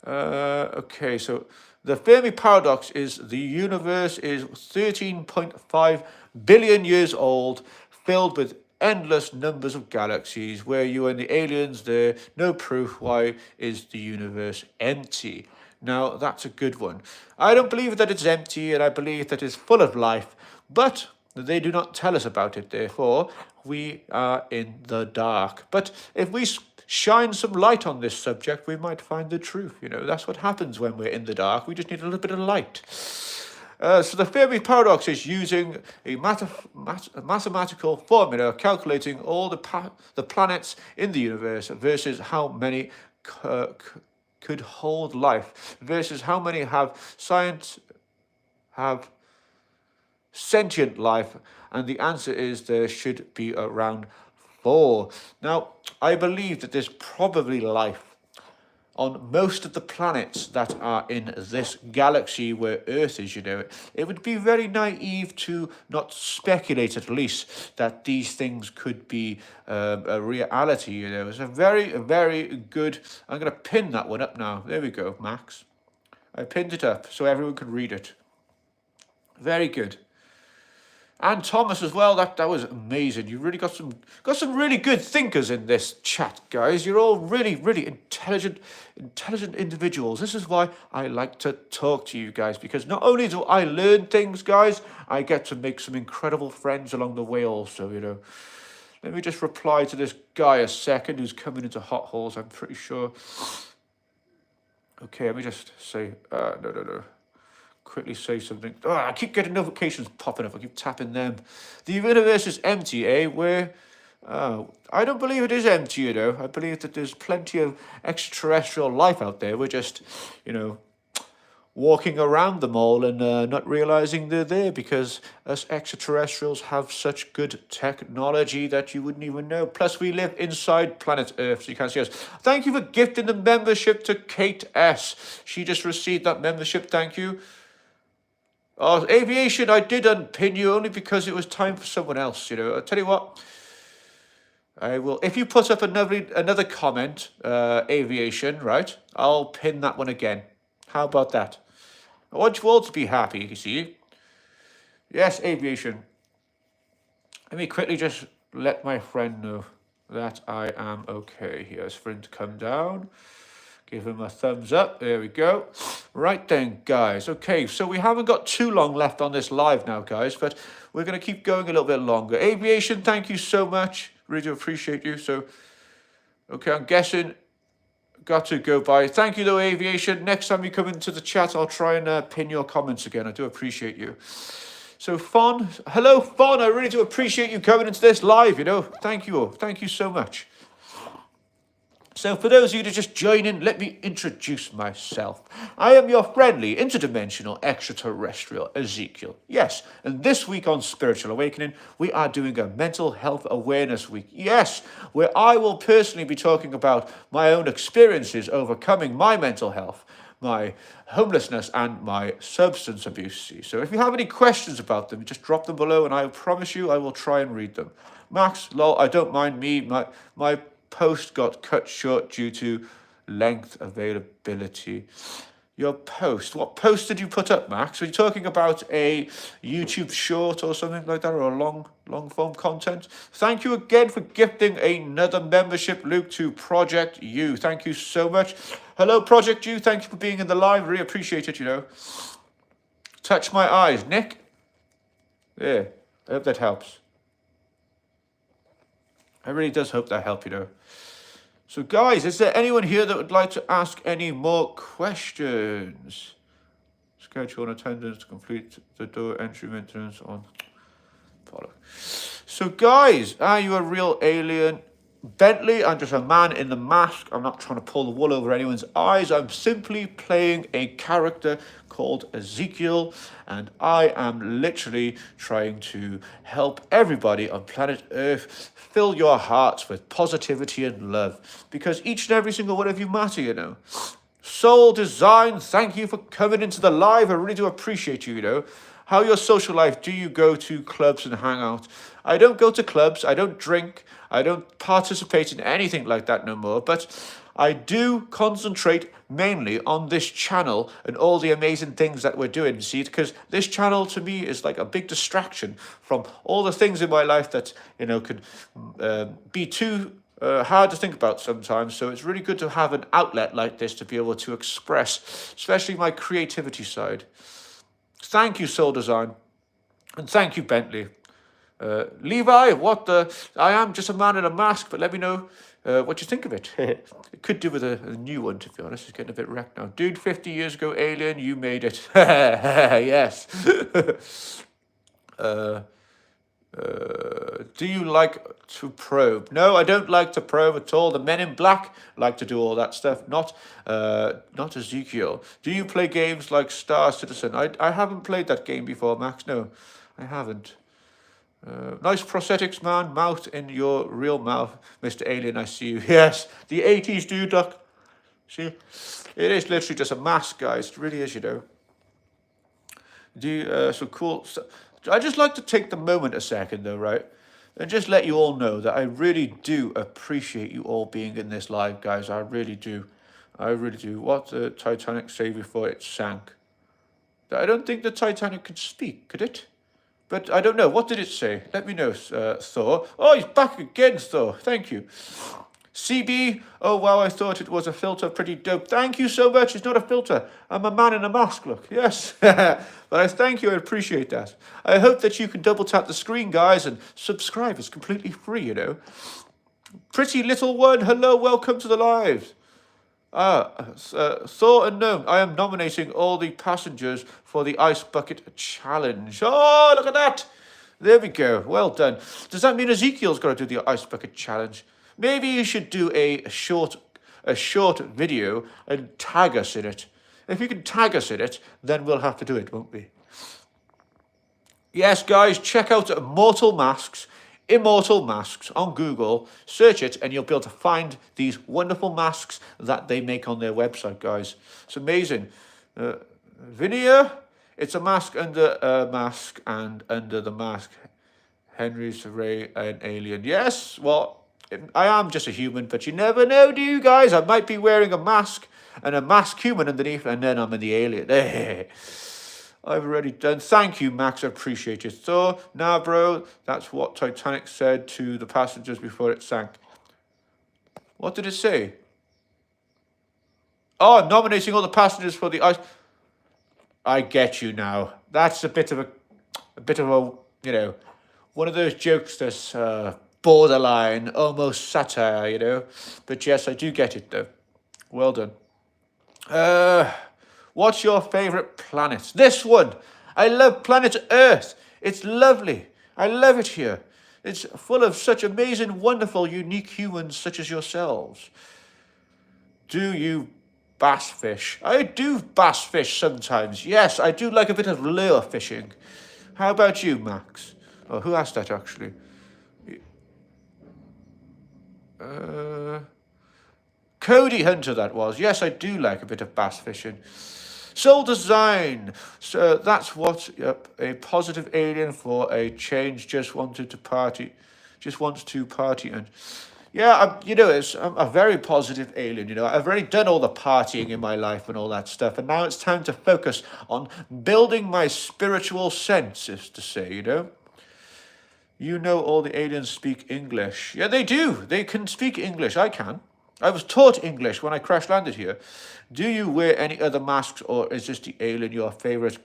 Okay, so the Fermi paradox is the universe is 13.5 billion years old, filled with endless numbers of galaxies. Where you and the aliens there, no proof. Why is the universe empty? Now, that's a good one. I don't believe that it's empty, and I believe that it's full of life, but they do not tell us about it. Therefore, we are in the dark. But if we shine some light on this subject, we might find the truth. That's what happens when we're in the dark. We just need a little bit of light. So the Fermi paradox is using a mathematical formula calculating all the planets in the universe versus how many could hold life versus how many have sentient life, and the answer is there should be around 4. Now, I believe that there's probably life on most of the planets that are in this galaxy where Earth is, It would be very naive to not speculate, at least, that these things could be a reality, It's a very, very good... I'm going to pin that one up now. There we go, Max. I pinned it up so everyone could read it. Very good. And Thomas as well, that was amazing. You really got some really good thinkers in this chat, guys. You're all really, really intelligent individuals. This is why I like to talk to you guys, because not only do I learn things, guys, I get to make some incredible friends along the way also, Let me just reply to this guy a second who's coming into hot holes, I'm pretty sure. Okay, let me just say, no. Quickly say something. I keep getting notifications popping up. I keep tapping them. The universe is empty, eh? Where? I don't believe it is empty, I believe that there's plenty of extraterrestrial life out there. We're just, walking around them all and not realizing they're there because us extraterrestrials have such good technology that you wouldn't even know. Plus, we live inside planet Earth, so you can't see us. Thank you for gifting the membership to Kate S. She just received that membership. Thank you. Oh, Aviation, I did unpin you only because it was time for someone else, I'll tell you what. I will, if you put up another comment, Aviation, right, I'll pin that one again. How about that? I want you all to be happy, you see. Yes, Aviation. Let me quickly just let my friend know that I am okay. Here's for him to come down. Give him a thumbs up. There we go. Right then, guys. Okay, so we haven't got too long left on this live now, guys, but we're going to keep going a little bit longer. Aviation, thank you so much. Really do appreciate you. So, okay, I'm guessing got to go by. Thank you, though, Aviation. Next time you come into the chat, I'll try and pin your comments again. I do appreciate you. So, Fawn. Hello, Fawn. I really do appreciate you coming into this live, Thank you all. Thank you so much. So for those of you that just join in, let me introduce myself. I am your friendly, interdimensional, extraterrestrial Ezekiel. Yes, and this week on Spiritual Awakening, we are doing a Mental Health Awareness Week. Yes, where I will personally be talking about my own experiences overcoming my mental health, my homelessness, and my substance abuse. So if you have any questions about them, just drop them below, and I promise you I will try and read them. Max, lol, I don't mind me. My post got cut short due to length availability. your post. What post did you put up, Max? Were you talking about a YouTube short or something like that, or a long form content? Thank you again for gifting another membership, Luke, to Project U. Thank you so much. Hello, Project U. Thank you for being in the live. Really appreciate it, you know. Touch my eyes, Nick. Yeah, I hope that helps. I really does hope that helped, you know. So, guys, is there anyone here that would like to ask any more questions? Schedule attendance to complete the door entry maintenance on follow. So, guys, are you a real alien? Bentley, I'm just a man in the mask. I'm not trying to pull the wool over anyone's eyes. I'm simply playing a character called Ezekiel, and I am literally trying to help everybody on planet Earth fill your hearts with positivity and love, because each and every single one of you matter, you know. Soul Design, thank you for coming into the live. I really do appreciate you, you know. How your social life? Do you go to clubs and hang out? I don't go to clubs. I don't drink. I don't participate in anything like that no more. But I do concentrate mainly on this channel and all the amazing things that we're doing. See, because this channel to me is like a big distraction from all the things in my life that, you know, could be too hard to think about sometimes. So it's really good to have an outlet like this to be able to express, especially my creativity side. Thank you, Soul Design. And thank you, Bentley. Levi, what the... I am just a man in a mask, but let me know what you think of it. It could do with a new one, to be honest. It's getting a bit wrecked now. Dude, 50 years ago, alien, you made it. Yes. Do you like to probe? No, I don't like to probe at all. The Men in Black like to do all that stuff. Not Ezekiel. Do you play games like Star Citizen? I haven't played that game before, Max. No, I haven't. Nice prosthetics, man. Mouth in your real mouth, Mr. Alien. I see you. Yes, the 80s dude, Doc. See, it is literally just a mask, guys. It really is, you know. Do you, so cool. So, I just like to take the moment a second, though, right? And just let you all know that I really do appreciate you all being in this live, guys. I really do. I really do. What did the Titanic say before it sank? I don't think the Titanic could speak, could it? But I don't know. What did it say? Let me know, Thor. Oh, he's back again, Thor. Thank you. CB, oh wow, I thought it was a filter. Pretty dope. Thank you so much. It's not a filter. I'm a man in a mask, look. Yes. But I thank you. I appreciate that. I hope that you can double tap the screen, guys, and subscribe. It's completely free, you know. Pretty little one. Hello, welcome to the live. Thor Unknown. I am nominating all the passengers for the Ice Bucket Challenge. Oh, look at that. There we go. Well done. Does that mean Ezekiel's got to do the Ice Bucket Challenge? Maybe you should do a short video and tag us in it. If you can tag us in it, then we'll have to do it, won't we? Yes, guys, check out Immortal Masks on Google. Search it, and you'll be able to find these wonderful masks that they make on their website, guys. It's amazing. Veneer, it's a mask under a mask, and under the mask, Henry's Ray, an alien. Yes, well, I am just a human, but you never know, do you guys? I might be wearing a mask and a mask human underneath, and then I'm in the alien. I've already done. Thank you, Max. I appreciate it. So, nah, bro, that's what Titanic said to the passengers before it sank. What did it say? Oh, nominating all the passengers for the ice. I get you now. That's a bit of a, you know, one of those jokes that's borderline, almost satire, you know. But yes, I do get it, though. Well done. What's your favourite planet? This one. I love planet Earth. It's lovely. I love it here. It's full of such amazing, wonderful, unique humans such as yourselves. Do you bass fish? I do bass fish sometimes. Yes, I do like a bit of lure fishing. How about you, Max? Oh, who asked that, actually? Cody Hunter, that was. Yes, I do like a bit of bass fishing. Soul Design. So that's what a positive alien for a change just wants to party and Yeah, I'm a very positive alien. I've already done all the partying in my life and all that stuff, and now it's time to focus on building my spiritual sense, is to say. All the aliens speak English. Yeah, they do. They can speak English. I can. I was taught English when I crash landed here. Do you wear any other masks, or is this the alien your favorite?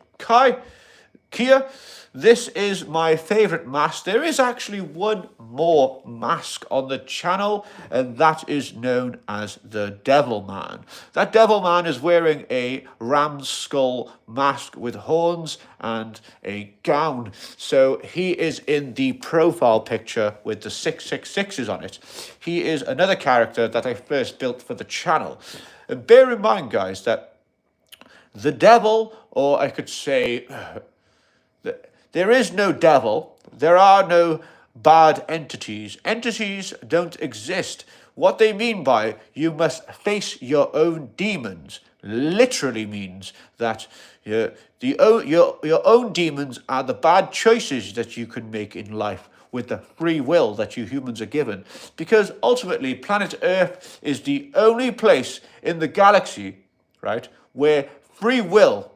Kia, this is my favorite mask. There is actually one more mask on the channel, and that is known as the Devil Man. That Devil Man is wearing a ram's skull mask with horns and a gown. So he is in the profile picture with the 666s on it. He is another character that I first built for the channel. And bear in mind, guys, that the devil, or I could say, there is no devil. There are no bad entities. Entities don't exist. What they mean by you must face your own demons literally means that your own demons are the bad choices that you can make in life with the free will that you humans are given. Because ultimately, planet Earth is the only place in the galaxy, right, where free will,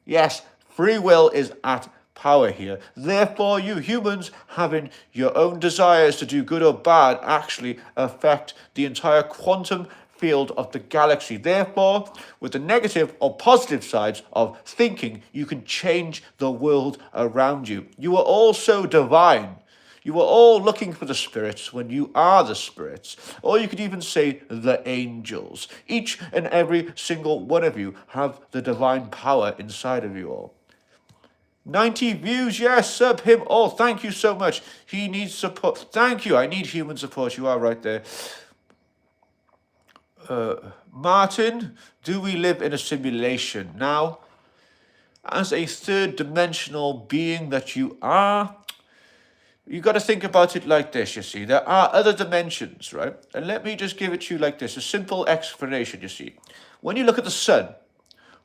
yes, free will is at power here. Therefore, you humans having your own desires to do good or bad actually affect the entire quantum field of the galaxy. Therefore, with the negative or positive sides of thinking, you can change the world around you. You are all so divine. You are all looking for the spirits when you are the spirits. Or you could even say the angels. Each and every single one of you have the divine power inside of you all. 90 views, yes, sub him all. Thank you so much. He needs support. Thank you. I need human support. You are right there. Martin, do we live in a simulation? Now, as a third dimensional being that you are, you got to think about it like this, you see. There are other dimensions, right? And let me just give it to you like this, a simple explanation, you see. When you look at the sun,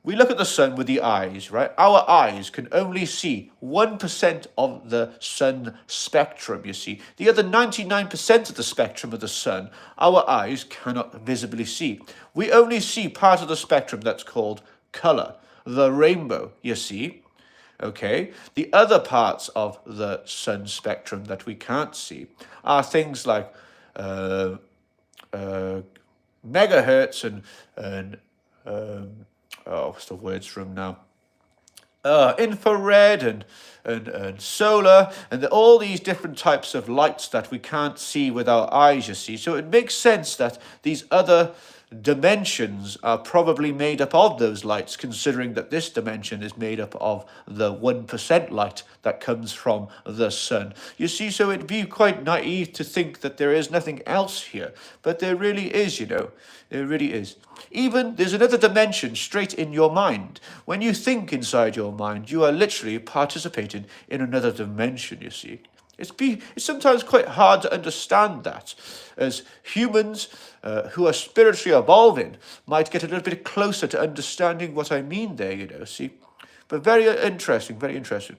we look at the sun with the eyes, right? Our eyes can only see 1% of the sun spectrum, you see. The other 99% of the spectrum of the sun, our eyes cannot visibly see. We only see part of the spectrum that's called color, the rainbow, you see. Okay, the other parts of the sun spectrum that we can't see are things like megahertz and what's the words from now? Infrared and solar, and all these different types of lights that we can't see with our eyes, you see. So it makes sense that these other dimensions are probably made up of those lights, considering that this dimension is made up of the 1% light that comes from the sun. You see, so it'd be quite naive to think that there is nothing else here, but there really is, there really is. Even there's another dimension straight in your mind. When you think inside your mind, you are literally participating in another dimension, you see. It's sometimes quite hard to understand that, as humans who are spiritually evolving might get a little bit closer to understanding what I mean there, see. But very interesting, very interesting.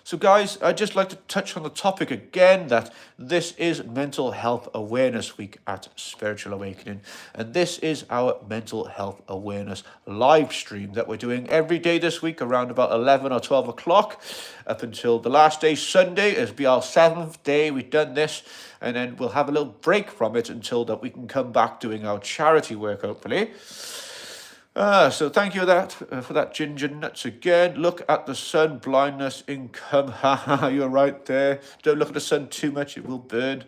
So guys, I'd just like to touch on the topic again that this is Mental Health Awareness Week at Spiritual Awakening. And this is our Mental Health Awareness live stream that we're doing every day this week around about 11 or 12 o'clock up until the last day, Sunday. It'll be our 7th day we've done this. And then we'll have a little break from it until that we can come back doing our charity work, hopefully. So thank you for that ginger nuts again. Look at the sun, blindness, income. You're right there. Don't look at the sun too much, it will burn.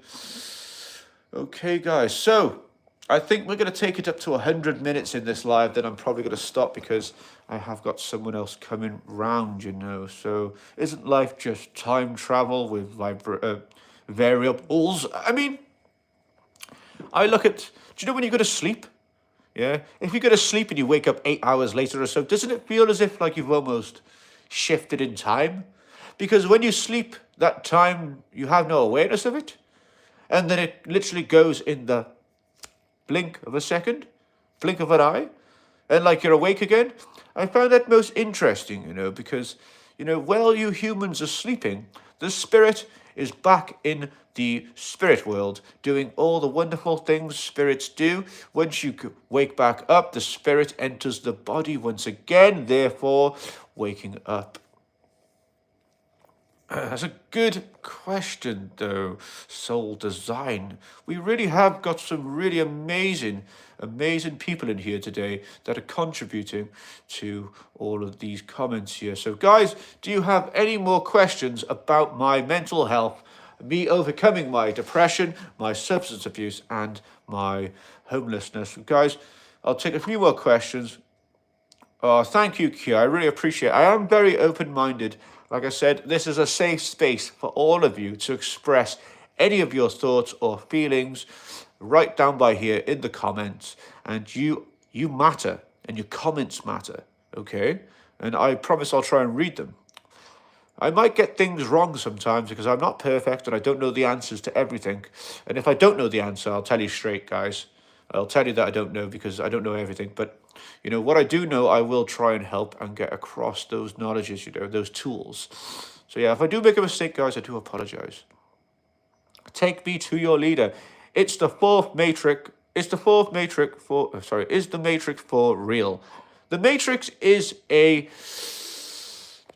Okay, guys. So I think we're going to take it up to 100 minutes in this live. Then I'm probably going to stop because I have got someone else coming round, So isn't life just time travel with variables? I mean, I look at, do you know when you go to sleep? Yeah, if you go to sleep and you wake up 8 hours later or so, doesn't it feel as if like you've almost shifted in time? Because when you sleep, that time, you have no awareness of it. And then it literally goes in the blink of a second, blink of an eye, and like you're awake again. I found that most interesting, because, while you humans are sleeping, the spirit is back in the spirit world, doing all the wonderful things spirits do. Once you wake back up, the spirit enters the body once again, therefore waking up. That's a good question, though, Soul Design. We really have got some really amazing people in here today that are contributing to all of these comments here. So, guys, do you have any more questions about my mental health, me overcoming my depression, my substance abuse, and my homelessness? Guys, I'll take a few more questions. Oh, thank you, Kia. I really appreciate it. I am very open-minded. Like I said, this is a safe space for all of you to express any of your thoughts or feelings right down by here in the comments. And you matter, and your comments matter, okay? And I promise I'll try and read them. I might get things wrong sometimes because I'm not perfect and I don't know the answers to everything. And if I don't know the answer, I'll tell you straight, guys. I'll tell you that I don't know because I don't know everything. But, you know, what I do know, I will try and help and get across those knowledges, you know, those tools. So, yeah, if I do make a mistake, guys, I do apologize. Take me to your leader. It's the fourth matrix. It's the fourth matrix for, is the matrix for real? The matrix is a,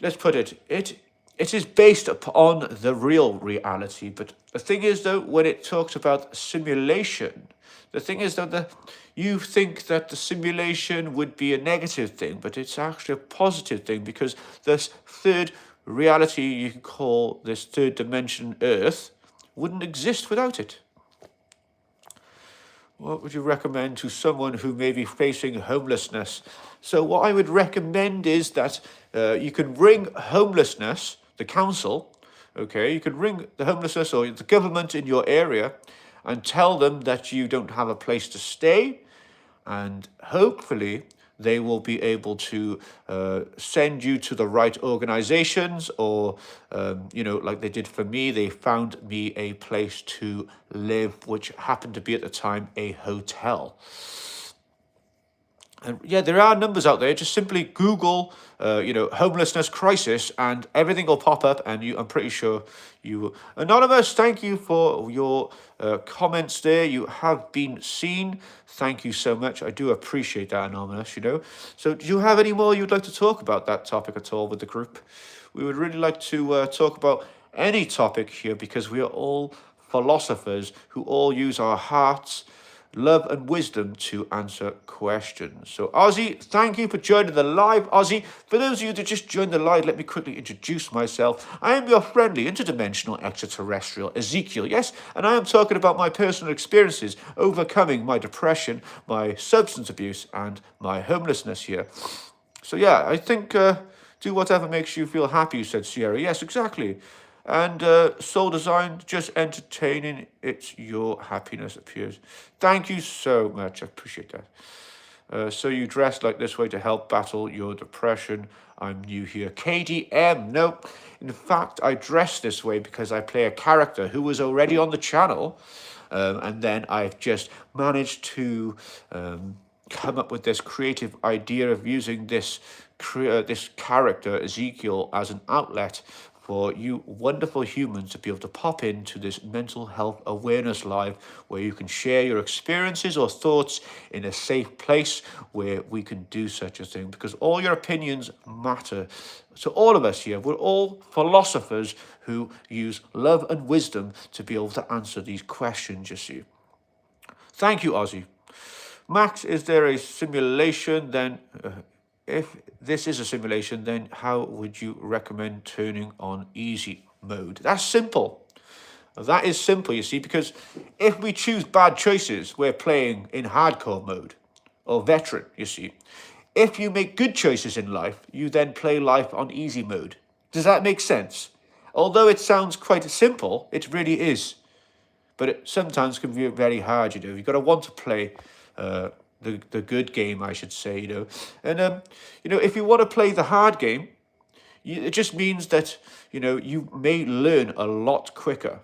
let's put it, it is based upon the real reality. But the thing is, though, when it talks about simulation, the thing is that you think that the simulation would be a negative thing, but it's actually a positive thing because this third reality, you can call this third dimension Earth, wouldn't exist without it. What would you recommend to someone who may be facing homelessness? So what I would recommend is that you can ring homelessness, the council, okay? You can ring the homelessness or the government in your area and tell them that you don't have a place to stay, and hopefully they will be able to send you to the right organizations, or, you know, like they did for me, they found me a place to live, which happened to be at the time a hotel. And yeah, there are numbers out there. Just simply Google, you know, homelessness crisis, and everything will pop up. And I'm pretty sure you will. Anonymous, thank you for your comments there. You have been seen. Thank you so much. I do appreciate that, Anonymous, you know. So do you have any more you'd like to talk about that topic at all with the group? We would really like to talk about any topic here because we are all philosophers who all use our hearts, love and wisdom to answer questions. So Ozzy, thank you for joining the live. Ozzy, for those of you that just joined the live, let me quickly introduce myself. I am your friendly interdimensional extraterrestrial Ezekiel, yes, and I am talking about my personal experiences overcoming my depression, my substance abuse, and my homelessness here. So yeah, I think do whatever makes you feel happy, said Sierra. Yes, exactly. And Soul Design, just entertaining, it's your happiness appears. Thank you so much, I appreciate that. So you dress like this way to help battle your depression. I'm new here. KDM, no. In fact, I dress this way because I play a character who was already on the channel. And then I've just managed to come up with this creative idea of using this character, Ezekiel, as an outlet for you wonderful humans to be able to pop into this mental health awareness live where you can share your experiences or thoughts in a safe place where we can do such a thing, because all your opinions matter. So all of us here, we're all philosophers who use love and wisdom to be able to answer these questions, you see. Thank you, Ozzy. Max, is there a simulation then? If this is a simulation, then how would you recommend turning on easy mode? That's simple. That is simple, you see, because if we choose bad choices, we're playing in hardcore mode or veteran, you see. If you make good choices in life, you then play life on easy mode. Does that make sense? Although it sounds quite simple, it really is. But it sometimes can be very hard, you know. You've got to want to play the good game, I should say, you know. And, you know, if you want to play the hard game, it just means that, you know, you may learn a lot quicker.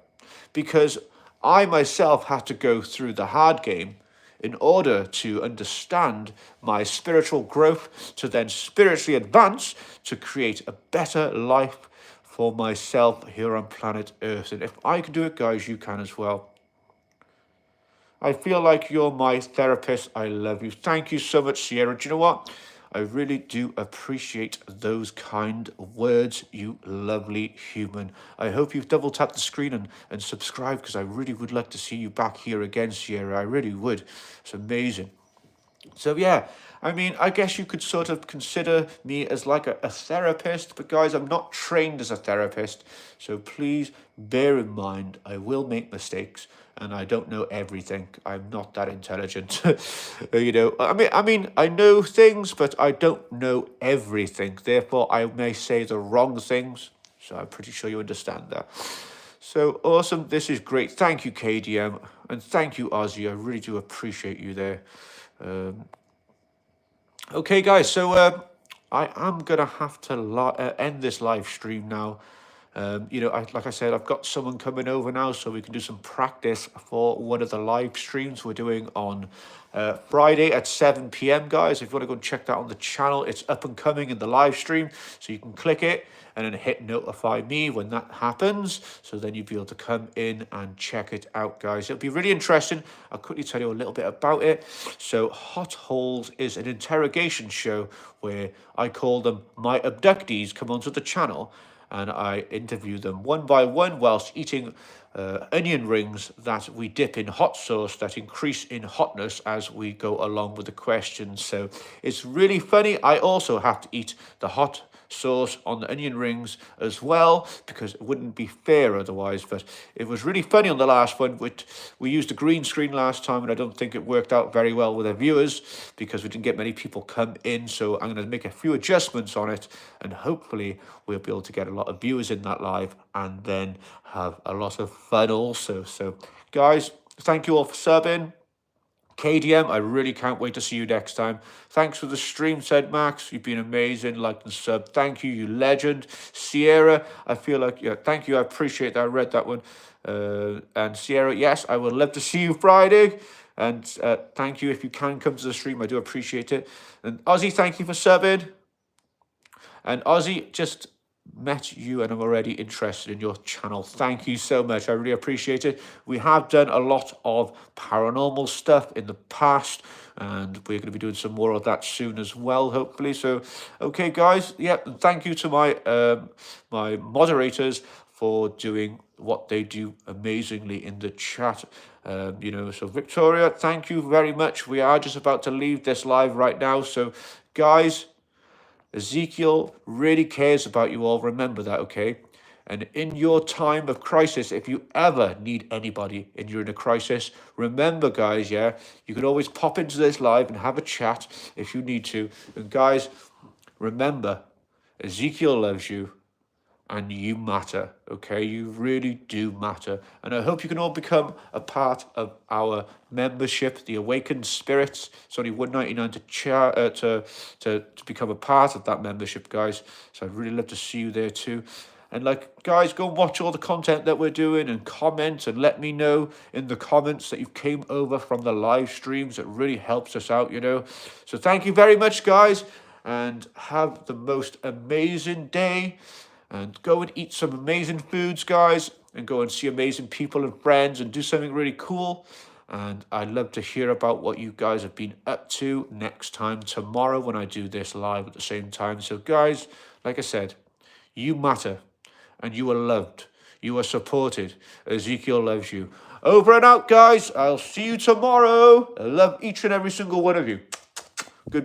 Because I myself had to go through the hard game in order to understand my spiritual growth, to then spiritually advance, to create a better life for myself here on planet Earth. And if I can do it, guys, you can as well. I feel like you're my therapist. I love you. Thank you so much, Sierra. Do you know what? I really do appreciate those kind words, you lovely human. I hope you've double tapped the screen and subscribed, because I really would like to see you back here again, Sierra. I really would. It's amazing. So yeah, I mean, I guess you could sort of consider me as like a therapist, but guys, I'm not trained as a therapist. So please bear in mind, I will make mistakes and I don't know everything. I'm not that intelligent. You know, I know things, but I don't know everything. Therefore, I may say the wrong things. So I'm pretty sure you understand that. So awesome. This is great. Thank you, KDM. And thank you, Ozzy. I really do appreciate you there. Okay, guys. So I am going to have to end this live stream now. You know, like I said, I've got someone coming over now so we can do some practice for one of the live streams we're doing on Friday at 7 p.m, guys. If you want to go and check that on the channel, it's up and coming in the live stream. So you can click it and then hit notify me when that happens. So then you'll be able to come in and check it out, guys. It'll be really interesting. I'll quickly tell you a little bit about it. So Hot Holes is an interrogation show where I call them my abductees come onto the channel, and I interview them one by one whilst eating onion rings that we dip in hot sauce that increase in hotness as we go along with the questions. So it's really funny. I also have to eat the hot sauce on the onion rings as well, because it wouldn't be fair otherwise. But it was really funny on the last one. We used a green screen last time, and I don't think it worked out very well with our viewers because we didn't get many people come in. So I'm going to make a few adjustments on it, and hopefully we'll be able to get a lot of viewers in that live and then have a lot of fun also. So guys, thank you all for subbing. KDM, I really can't wait to see you next time. Thanks for the stream, said Max. You've been amazing. Like and sub. Thank you, you legend. Sierra, I feel like, yeah, thank you. I appreciate that. I read that one. And Sierra, yes, I would love to see you Friday. And thank you if you can come to the stream. I do appreciate it. And Ozzy, thank you for subbing. And Ozzy, just met you and I'm already interested in your channel. Thank you so much. I really appreciate it. We have done a lot of paranormal stuff in the past, and we're going to be doing some more of that soon as well, hopefully. So, okay, guys. Yeah, thank you to my my moderators for doing what they do amazingly in the chat. You know, so Victoria, thank you very much. We are just about to leave this live right now. So, guys, Ezekiel really cares about you all. Remember that, okay? And in your time of crisis, if you ever need anybody and you're in a crisis, remember, guys, yeah, you can always pop into this live and have a chat if you need to. And guys, remember, Ezekiel loves you and you matter, okay? You really do matter. And I hope you can all become a part of our membership, the Awakened Spirits. It's only $1.99 to become a part of that membership, guys. So I'd really love to see you there too. And like, guys, go and watch all the content that we're doing and comment and let me know in the comments that you came over from the live streams. It really helps us out, you know. So thank you very much, guys, and have the most amazing day. And go and eat some amazing foods, guys, and go and see amazing people and friends and do something really cool. And I'd love to hear about what you guys have been up to next time tomorrow when I do this live at the same time. So, guys, like I said, you matter and you are loved. You are supported. Ezekiel loves you. Over and out, guys. I'll see you tomorrow. I love each and every single one of you.